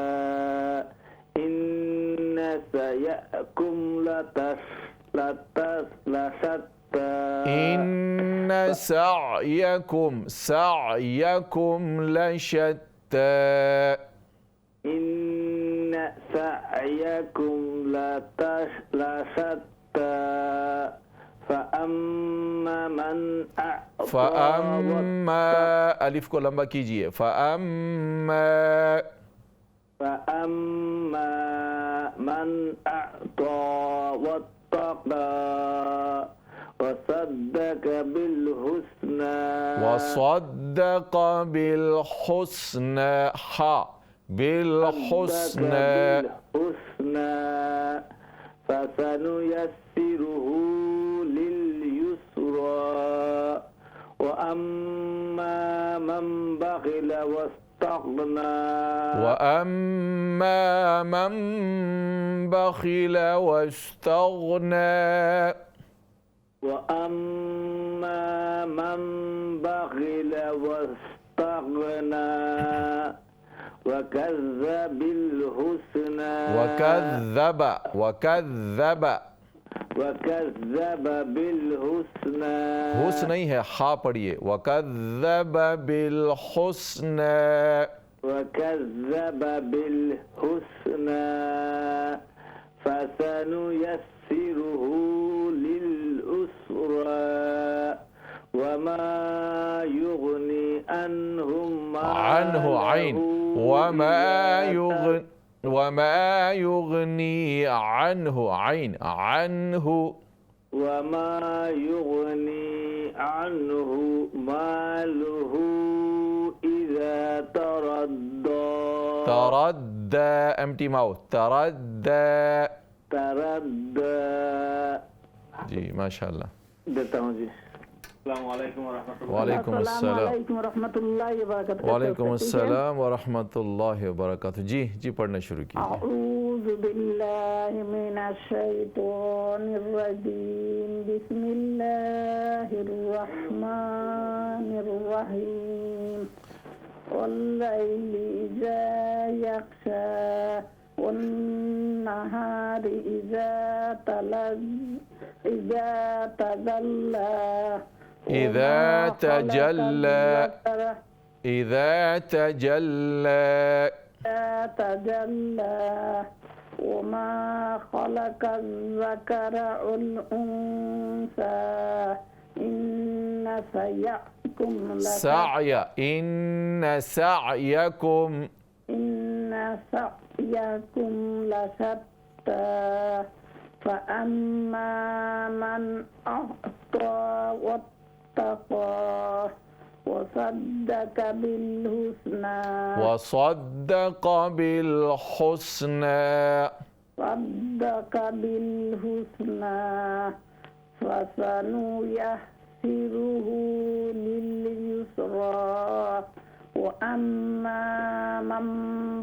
ان سعیکم لشتى، ان سعیکم لشتى، ان سعیکم لشتى، فأما من أعطى فأما، الف کو لمبا کیجئے، فأما من أعطى واتقى وصدق بالحسنى بالحسنى فسنيسره لليسرى وأما من بخل واستغنى وكذب بالحسنى بالحسنى، حس نہیں ہے، ہا پڑھیے، وَكَذَّبَ بِالْحُسْنَى، وكذب بالحسنى فسنيسره للعسرى وما يغني عنهم عنه عين، وما يغني عنه عين، عنه، وما يغني عنه ماله إذا تردى، تردى empty mouth، تردى جی ماشاءاللہ۔ دیتا ہوں جی۔ السلام علیکم ورحمۃ اللہ۔ وعلیکم السلام، السلام علیکم ورحمۃ اللہ وبرکاتہ۔ وعلیکم السلام ورحمۃ اللہ وبرکاتہ۔ جی پڑھنا شروع کیجیے۔ اعوذ باللہ من الشیطان الرجیم، بسم اللہ الرحمن الرحیم، واللیل اذا یغشا والنہار اذا تجلی، إذا تجلى وما خلق الذكر والأنثى إن سعيكم لشتى فأما من أعطى واتقى وصدق بالحسنى فسنيسره لليسرى وأما من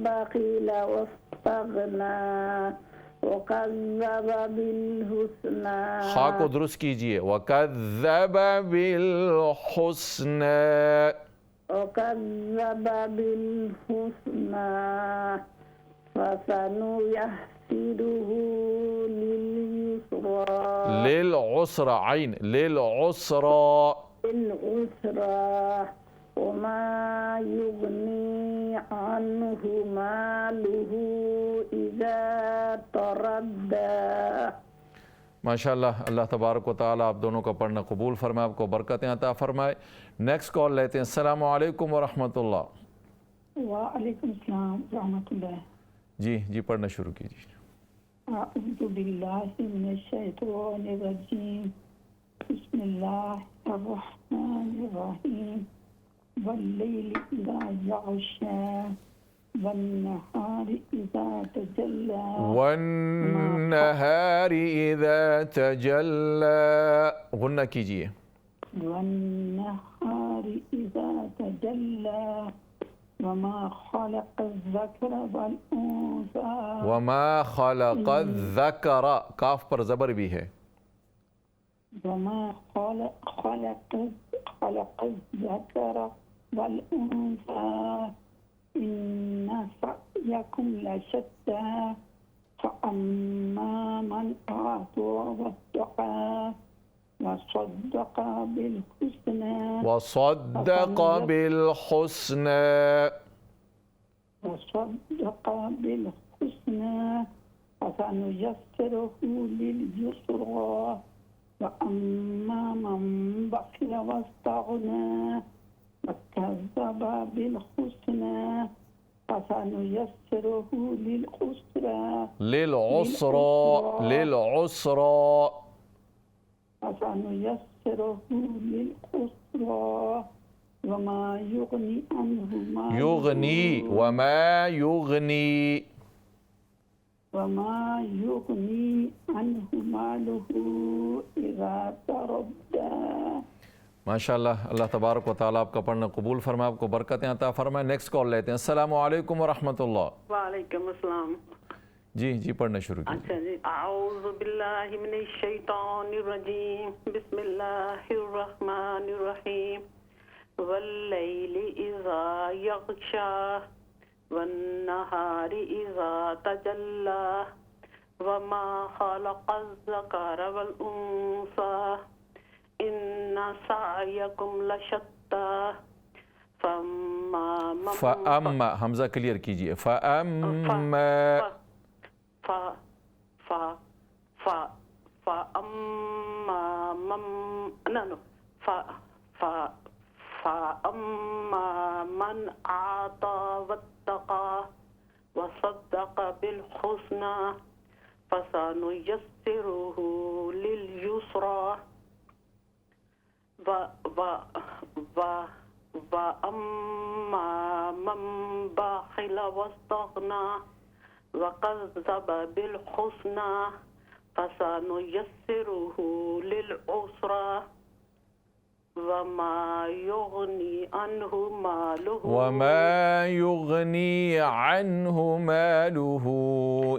بخل واستغنى وكذب بالحسنى خا کو درست کیجئے وَكَذَّبَ بالحسنى فسنيسره للعسرى عین للعسرى وما يغني عنه ماله إذا تردى. ماشاءاللہ، اللہ تبارک و تعالیٰ آپ دونوں کا پڑھنا قبول فرمائے، آپ کو برکتیں عطا فرمائے. نیکسٹ کال لیتے ہیں. السلام علیکم ورحمۃ اللہ. وعلیکم السلام ورحمۃ اللہ. جی پڑھنا شروع کیجیے. اعوذ باللہ من الشیطان الرجیم. بسم اللہ الرحمن الرحیم. واللیل اذا یغشی والنہار اذا تجلی. غنہ کیجیے. والنہار اذا تجلی وما خلق الذکر والانثى. وما خلق الذکر، کاف پر زبر بھی ہے. وما خلق الذکر والانثى ان سعیکم لشتى فاما من اعطى واتقى وصدق بالحسنى فسنيسره لليسرى وأما من بخل واستغنى وكذب بالحسنى فسنيسره للعسرى فسنيسره للعسرى وما يغني عنه ماله إذا تردى. ماشاءاللہ، اللہ تبارک و تعالیٰ آپ کا پڑھنا قبول فرمائے، آپ کو برکتیں عطا فرمائے. نیکسٹ کال لیتے ہیں. السلام علیکم ورحمۃ اللہ. وعلیکم السلام. جی پڑھنا شروع کیجیے. اچھا جی. اعوذ باللہ من الشیطان الرجیم. بسم اللہ الرحمن الرحیم. واللیل اذا یغشی والنہار اذا تجلی وما خلق الذکر والانثى ان سعیکم لشتى فاما حمزہ کلیئر کیجیے. فأما من أعطى واتقى وصدق بالحسنى فسنيسره لليسرى وأما من بخل واستغنى وكذب بالحسنى فسنيسره للعسرى وما يغني عنه ماله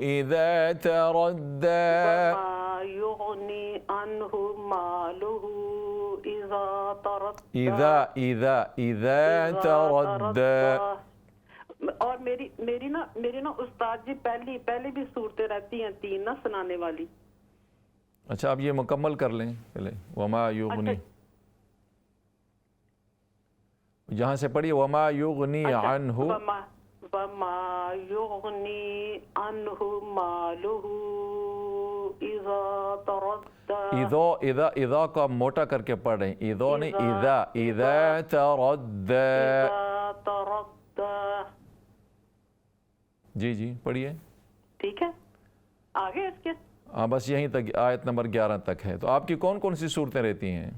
إذا تردى. اور میری نا استاد جی پہلی بھی صورتیں رہتی ہیں 3 نا سنانے والی. اچھا اب یہ مکمل کر لیں پہلے. وما یغنی جہاں سے پڑھیے وما یغنی عنہ. فما يغني عنه ماله إذا تردى اذا کا موٹا کر کے پڑھ رہے ہیں، اذا نہیں اذا تردى. جی پڑھیے. ٹھیک ہے، آگے اس کے ہاں بس یہیں تک، آیت نمبر 11 تک ہے. تو آپ کی کون کون سی صورتیں رہتی ہیں؟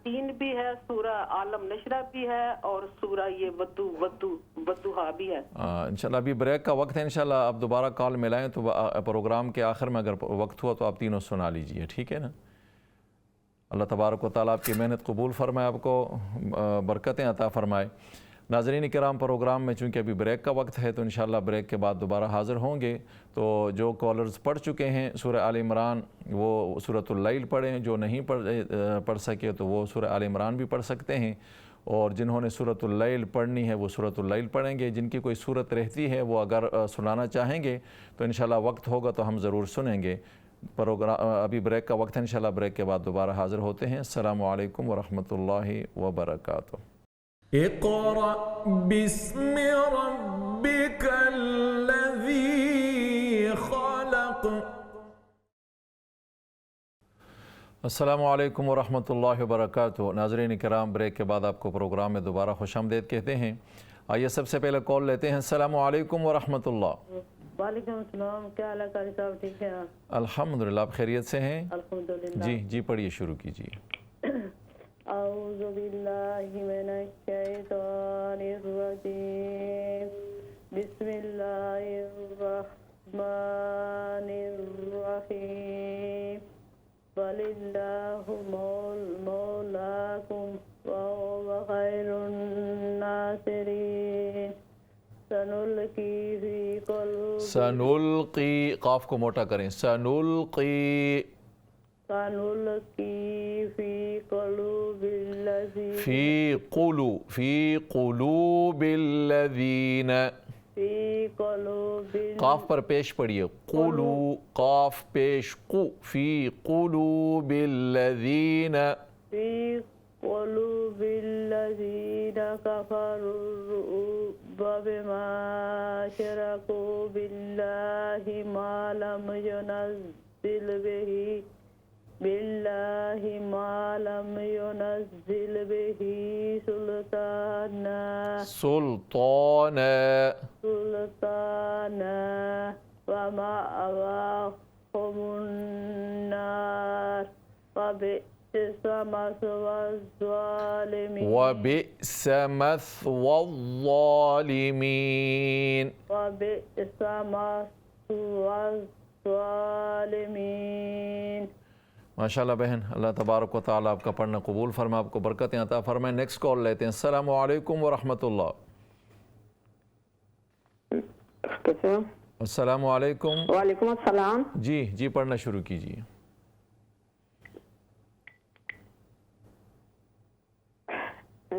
3 بھی ہے، سورہ عالم نشرہ بھی ہے، اور سورہ یہ ودوہا بھی ہے. انشاءاللہ ابھی بریک کا وقت ہے، انشاءاللہ آپ دوبارہ کال ملائیں تو پروگرام کے آخر میں اگر وقت ہوا تو آپ تینوں سنا لیجئے، ٹھیک ہے نا؟ اللہ تبارک و تعالیٰ آپ کی محنت قبول فرمائے، آپ کو برکتیں عطا فرمائے. ناظرین کرام، پروگرام میں چونکہ ابھی بریک کا وقت ہے تو انشاءاللہ بریک کے بعد دوبارہ حاضر ہوں گے. تو جو کالرز پڑھ چکے ہیں سورہ آل عمران وہ سورۃ اللیل پڑھیں، جو نہیں پڑھ سکے تو وہ سورہ آل عمران بھی پڑھ سکتے ہیں، اور جنہوں نے سورۃ اللیل پڑھنی ہے وہ سورۃ اللیل پڑھیں گے. جن کی کوئی صورت رہتی ہے وہ اگر سنانا چاہیں گے تو انشاءاللہ وقت ہوگا تو ہم ضرور سنیں گے. پروگرام ابھی بریک کا وقت ہے، انشاءاللہ بریک کے بعد دوبارہ حاضر ہوتے ہیں. السلام علیکم ورحمۃ اللہ وبرکاتہ. اقرأ باسم ربك الذي خلق. السلام علیکم ورحمۃ اللہ وبرکاتہ. ناظرین کرام، بریک کے بعد آپ کو پروگرام میں دوبارہ خوش آمدید کہتے ہیں. آئیے سب سے پہلے کال لیتے ہیں. السلام علیکم ورحمۃ اللہ. وعلیکم السلام، کیا حال ہے قاری صاحب؟ ٹھیک ہیں؟ الحمدللہ، آپ خیریت سے ہیں؟ الحمدللہ. جی پڑھیے، شروع کیجیے. اعوذ باللہ من الشیطان الرجیم، بسم اللہ الرحمن الرحیم، وَلِلَّهُ مَوْلَاكُمْ وَهُوَ خَيْرُ النَّاصِرِينَ. سنلقی، قاف کو موٹا کریں، سنلقی فی قلوب الذین، قاف پر پیش پڑھیے، قلو، قاف پیش قو، فی قلوب الذین، قلوب الذین کفروا الرعب بما شرکوا باللہ ما لم ينزل به سلطانا ومأواهم النار وبئس مثوى الظالمين. ماشاءاللہ بہن، اللہ تبارک و تعالیٰ آپ کا پڑھنا قبول فرمائے، آپ کو برکتیں عطا فرمائے. نیکسٹ کال لیتے ہیں. السلام علیکم ورحمۃ اللہ. السلام علیکم. وعلیکم السلام. جی پڑھنا شروع کیجیے.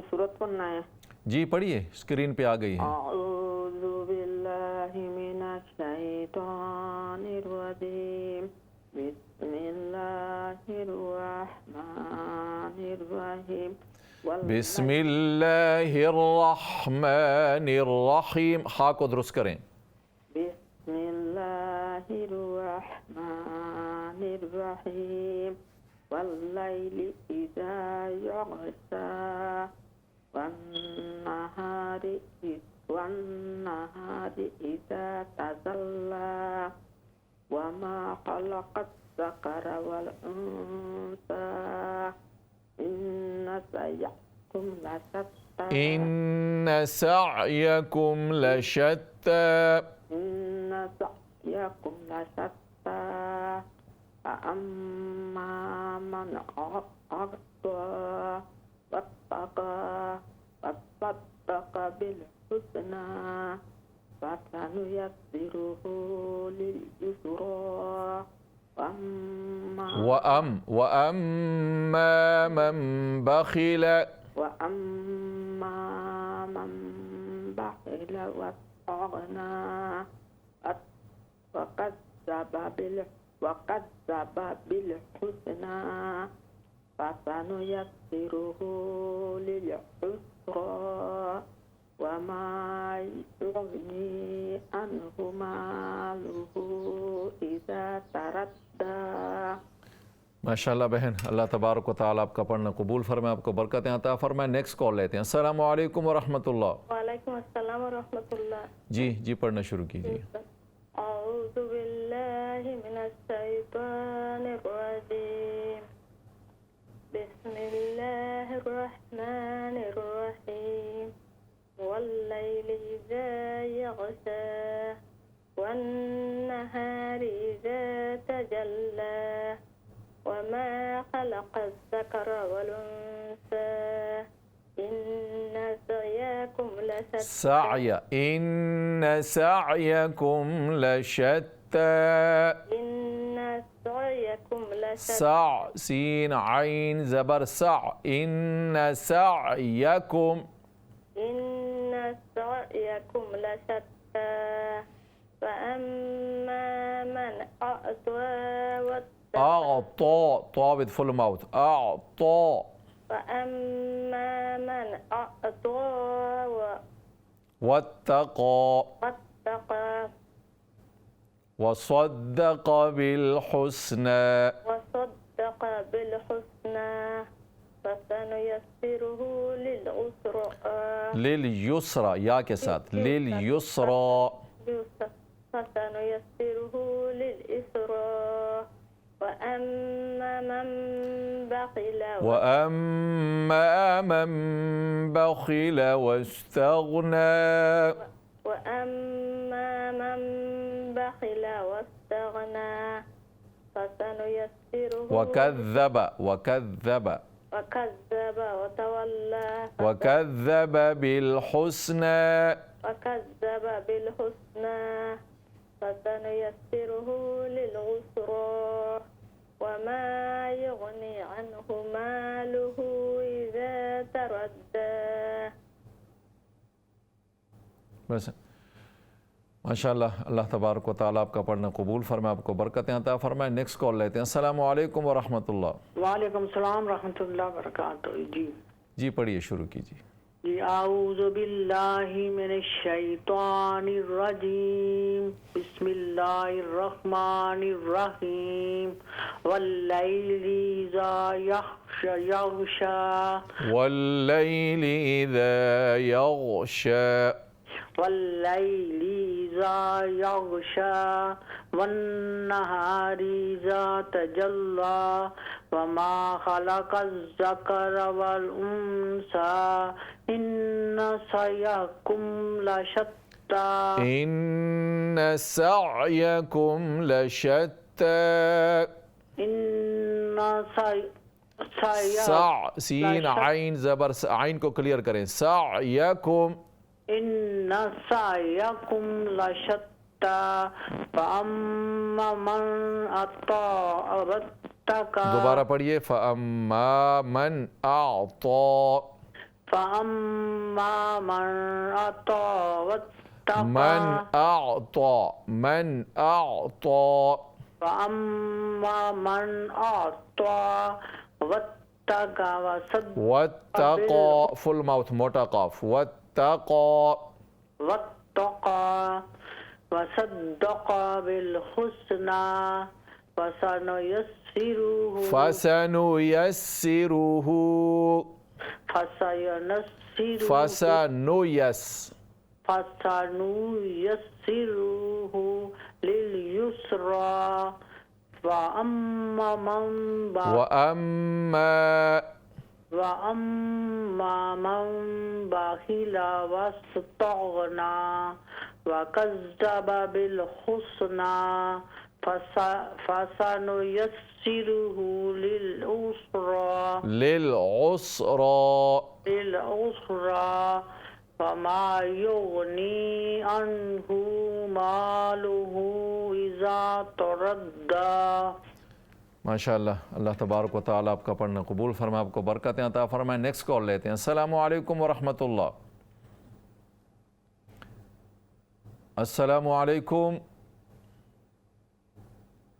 سورت پڑھنا ہے. جی پڑھیے، اسکرین پہ آ گئی ہے. اعوذ باللہ من الشیطان الرجیم، بسم اللہ الرحمن الرحیم. بسم اللہ الرحمن الرحیم، ہا کو درست کریں. بسم اللہ الرحمن الرحیم، واللیل اذا یغشی، والنہار اذا تجلی، وما خلق الذکر والانثى، ان سعیکم لشتی. فأما من أعطى واتقى وصدق بالحسنى فسنيسره لليسرى. وأما من بخل واستغنى وكذب بالحسنى فسنيسره للعسرى. وما يغني عنه ماله إذا تردى. ماشاءاللہ بہن، اللہ تبارک و تعالیٰ آپ کا پڑھنا قبول فرمائے، آپ کو برکتیں عطا فرمائے۔ نیکسٹ کال لیتے ہیں۔ السلام علیکم ورحمۃ اللہ۔ وعلیکم السلام ورحمۃ اللہ۔ جی پڑھنا شروع کیجیے۔ اعوذ باللہ من الشیطان الرجیم، بسم اللہ الرحمن الرحیم، واللیل اذا یغشی والنہار اذا تجلی وما خلق الذكر والأنثى إن سعيكم لشتى. إن سعيكم لشتى. إن سعيكم لشتى. سع سين عين زبر سع. إن سعيكم. إن سعيكم لشتى فأما من أعطى أعطى طا with full mouth. أعطى. فأما من أعطى واتقى وصدق بالحسنى فسنيسره للعسرى. لليسرى يا کے ساتھ لليسرى. فسنيسره للعسرى. وأما من بخل واستغنى. وأما من بخل واستغنى فسنيسره. وكذب وتولى. وكذب بالحسنى. فسنيسره للعسرى وما يغني عنه ماله إذا تردى. بس ماشاءاللہ، اللہ تبارک و تعالیٰ آپ کا پڑھنا قبول فرمائے، آپ کو برکتیں عطا فرمائے۔ نیکسٹ کال لیتے ہیں۔ السلام علیکم ورحمۃ اللہ۔ وعلیکم السلام ورحمۃ اللہ وبرکاتہ۔ جی پڑھیے، شروع کیجیے۔ اعوذ باللہ من الشیطان الرجیم، بسم اللہ الرحمن الرحیم، واللیل اذا یغشی واللیل اذا یغشی واللیل اذا یغشی والنہار اذا تجلی وما خلق الذکر والانثى ان سعیکم لشتی. ان سعیکم لشتی. سع سین عین زبر عین کو کلیئر کریں۔ سعیکم. ان سعیکم لشتی فاما من اطاع واتقى. دوبارہ پڑھیے۔ فاما من اعطى. فاما من اطاع واتقى. من اعطى. من اعطى. فاما من اعطى واتقى واتقى فل ماؤتھ موٹا قاف. واتقى وصدق بالحسنى فسنيسره لليسرى. وأما من بخل واستغنى وكذب بالحسنى فسنيسره للعسرى فما يغني عنه ماله إذا تردى. ماشاءاللہ، اللہ تبارک و تعالیٰ آپ کا پڑھنا قبول فرمائے، آپ کو برکتیں عطا فرمائے۔ نیکسٹ کال لیتے ہیں۔ السلام علیکم ورحمۃ اللہ۔ السلام علیکم۔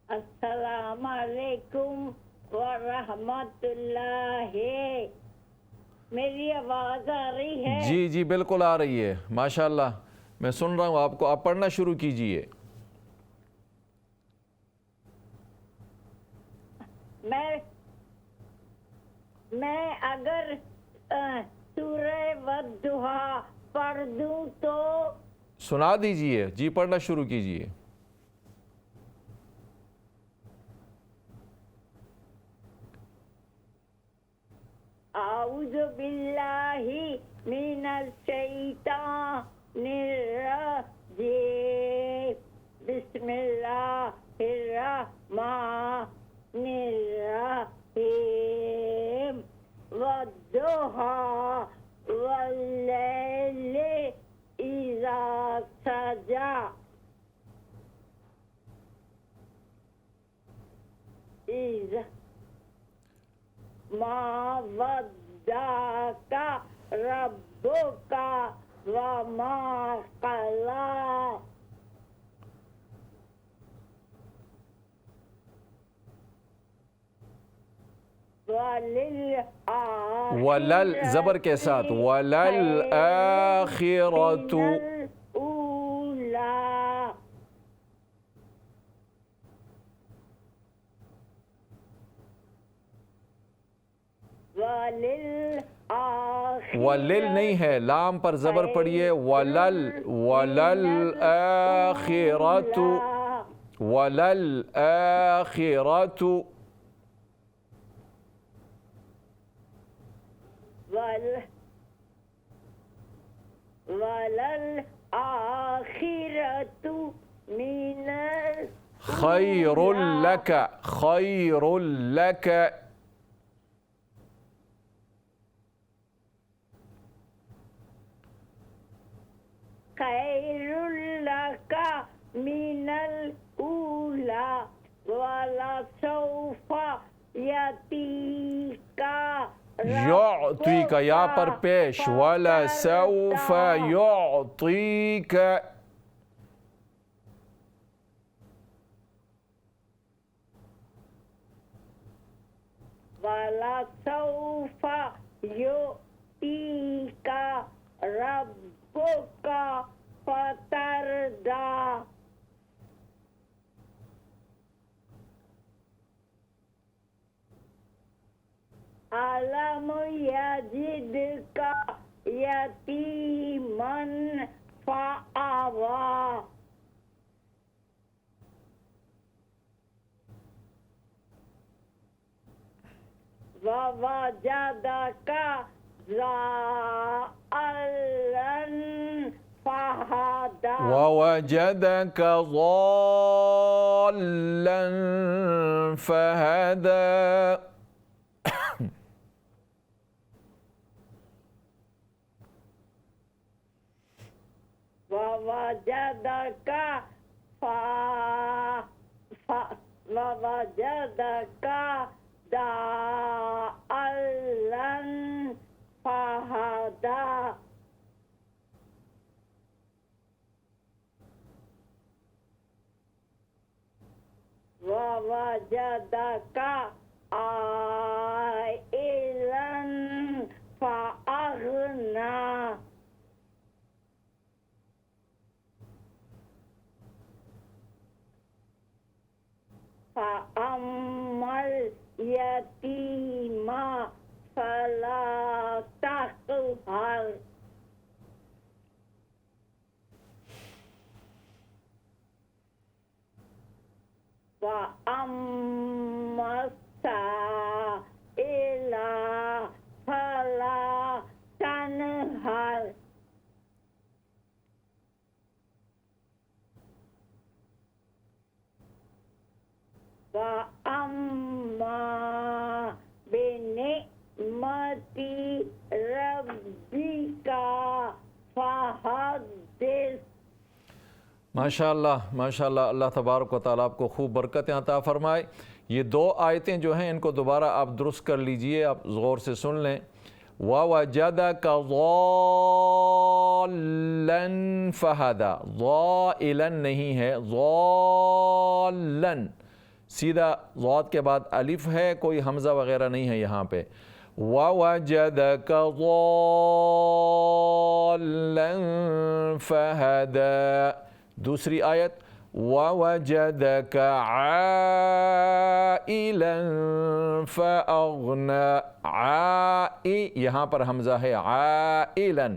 السلام علیکم ورحمۃ اللہ میری آواز آ رہی ہے؟ جی جی بالکل آ رہی ہے، ماشاءاللہ میں سن رہا ہوں آپ کو، آپ پڑھنا شروع کیجئے۔ میں اگر سورہ والضحیٰ پڑھ دوں تو؟ سنا دیجئے، جی پڑھنا شروع کیجئے۔ اعوذ باللہ من الشیطان الرجیم، بسم اللہ الرحمن الرحیم، والضحیٰ واللیل اذا سجی، ما ودعک ربک وما قلی، ولل زبر کے ساتھ، وللآخرۃ، ولل نہیں ہے، لام پر زبر پڑھیے، وللآخرۃ، وللآخرۃ، وللآخرۃ من خیر لک، خیر لک، خیر لک من الاولی ولسوف یأتیک یعطیک، یا پر پیش، ولسوف یعطیک، ولسوف یؤتیک ربک فترضی، أَلَمْ يَجِدْكَ يَتِيمًا فَآوَى، وَوَجَدَكَ ضَالًّا فَهَدَى، ووجدك ضالا فهدى، ووجدك ضالا فهدى، ووجدك عائلا فأغنى، فأما اليتيم فلا تقهر، وأما السائل فلا تنهر، وأما بنعمة ربك فحدث۔ ماشاءاللہ ماشاءاللہ، اللہ تبارک و تعالیٰ آپ کو خوب برکتیں عطا فرمائے۔ یہ دو آیتیں جو ہیں ان کو دوبارہ آپ درست کر لیجئے، آپ غور سے سن لیں۔ وَوَجَدَكَ ضَالًّا فَهَدَى، ضَائِلًا نہیں ہے، ضَالًّا، سیدھا ضاد کے بعد الف ہے، کوئی حمزہ وغیرہ نہیں ہے یہاں پہ۔ وَوَجَدَكَ ضَالًّا فَهَدَى. دوسری آیت وَوَجَدَكَ عَائِلًا فَأَغْنَى. یہاں پر حمزہ ہے عائلاً،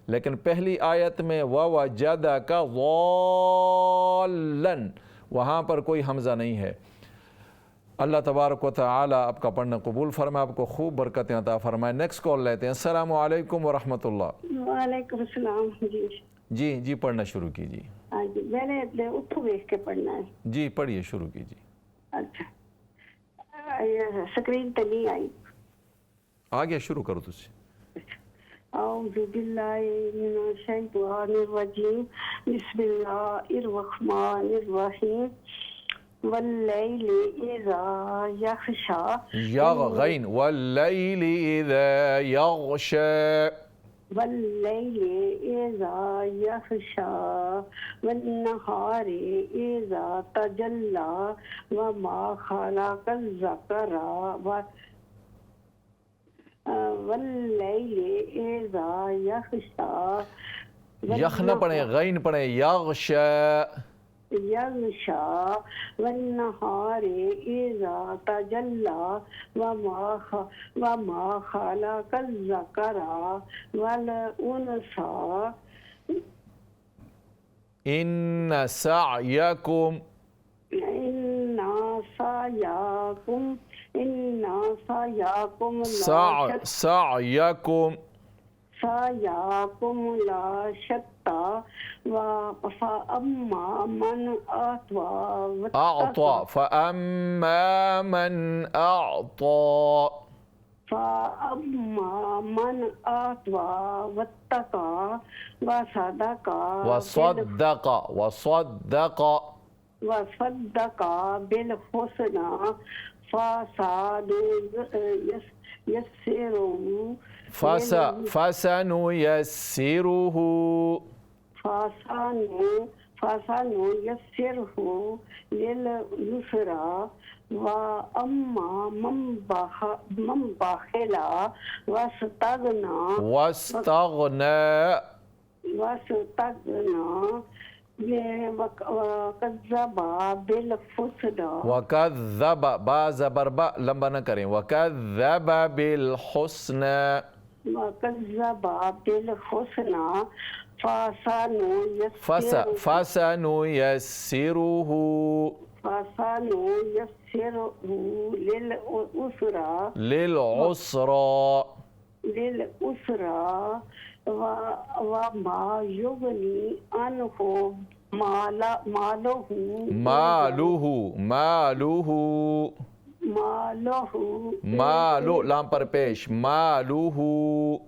لیکن پہلی آیت میں وَوَجَدَكَ ضَالًّا وہاں پر کوئی حمزہ نہیں ہے. اللہ تبارک و تعالی آپ کا پڑھنا قبول فرمائے، آپ کو خوب برکتیں عطا فرمائے. نیکسٹ کال لیتے ہیں. السلام علیکم ورحمۃ اللہ. وعلیکم السلام. جی پڑھنا شروع کیجیے. میں نے اتو دیکھ کے پڑھنا ہے. جی پڑھیے، شروع کیجیے. اچھا سکرین پہ نہیں آئی. آ گیا، شروع کرو تجھے. اعوذ باللہ من الشیطان الرجیم بسم اللہ الرحمن الرحیم واللیل اذا یغشا. غین واللیل اذا یغشا. واللیل اذا یغشا والنہار اذا تجلی وما خلق الذکر واللیل اذا یغشا. یخ نہ پڑھیں، غین پڑھیں، یغشا. یغشا والنہار اذا تجلی وما خلق الذکر والانثی ان سعیکم سعیکم لا شتى فأما من أعطى فأما من أعطى واتقى وصدق بالحسنى فسنيسره لليسرى وأما من بخل واستغنى وكذب با زبر با لمبا نہ کریں. وكذب بالحسنى فسنيسره للعسرى وما يغني عنه مالو لام پر پیش مالوہ.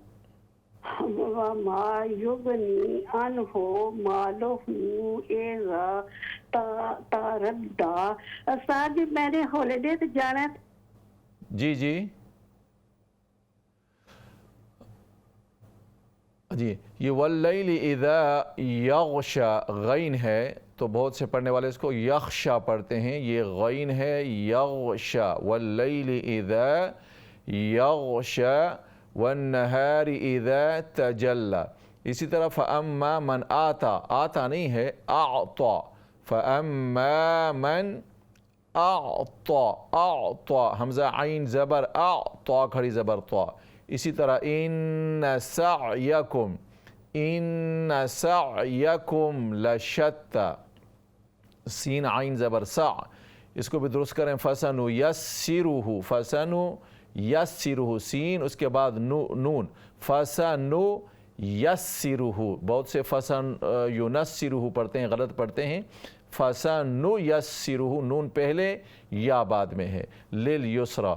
وما يغني عنه ماله اذا تردى. استاد میں نے ہالیڈے پہ جانا ہے. جی یہ واللیل اذا یغشا غین ہے تو بہت سے پڑھنے والے اس کو یغشا پڑھتے ہیں. یہ غین ہے یغشا. واللیل اذا یغشا والنہار اذا تجلی. اسی طرح فاما من آتا نہیں ہے اعطا. فاما من اعطا حمزہ عین زبر اعطا کھڑی زبر طا. اسی طرح ان سعیکم لشتى سین عین زبر سع. اس کو بھی درست کریں. فسنیسرہ سین اس کے بعد نون. فسنیسرہ بہت سے فسنیسرہ پڑھتے ہیں، غلط پڑھتے ہیں. فسنیسرہ نون پہلے یا بعد میں ہے. للیسرا.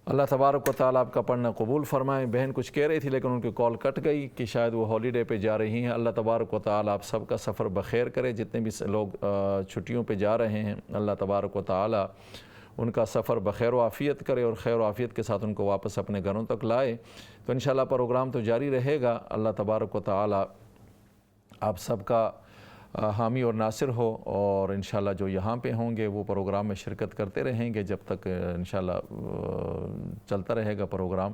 اللہ تبارک و تعالیٰ آپ کا پڑھنا قبول فرمائیں. بہن کچھ کہہ رہی تھی لیکن ان کی کال کٹ گئی کہ شاید وہ ہالیڈے پہ جا رہی ہیں. اللہ تبارک و تعالیٰ آپ سب کا سفر بخیر کرے. جتنے بھی لوگ چھٹیوں پہ جا رہے ہیں اللہ تبارک و تعالیٰ ان کا سفر بخیر و عافیت کرے اور خیر و عافیت کے ساتھ ان کو واپس اپنے گھروں تک لائے. تو انشاءاللہ پروگرام تو جاری رہے گا. اللہ تبارک و تعالیٰ آپ سب کا حامی اور ناصر ہو، اور انشاءاللہ جو یہاں پہ ہوں گے وہ پروگرام میں شرکت کرتے رہیں گے جب تک انشاءاللہ چلتا رہے گا پروگرام۔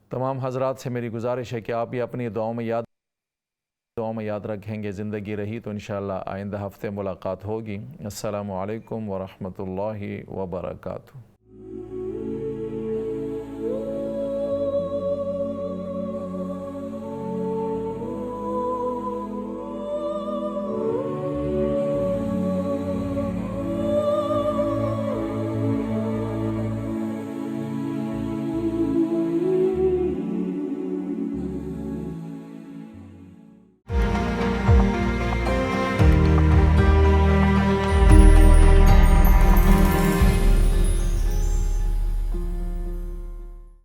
تمام حضرات سے میری گزارش ہے کہ آپ بھی اپنی دعاؤں میں یاد رکھیں گے، زندگی رہی تو انشاءاللہ آئندہ ہفتے ملاقات ہوگی۔ السلام علیکم ورحمۃ اللہ وبرکاتہ۔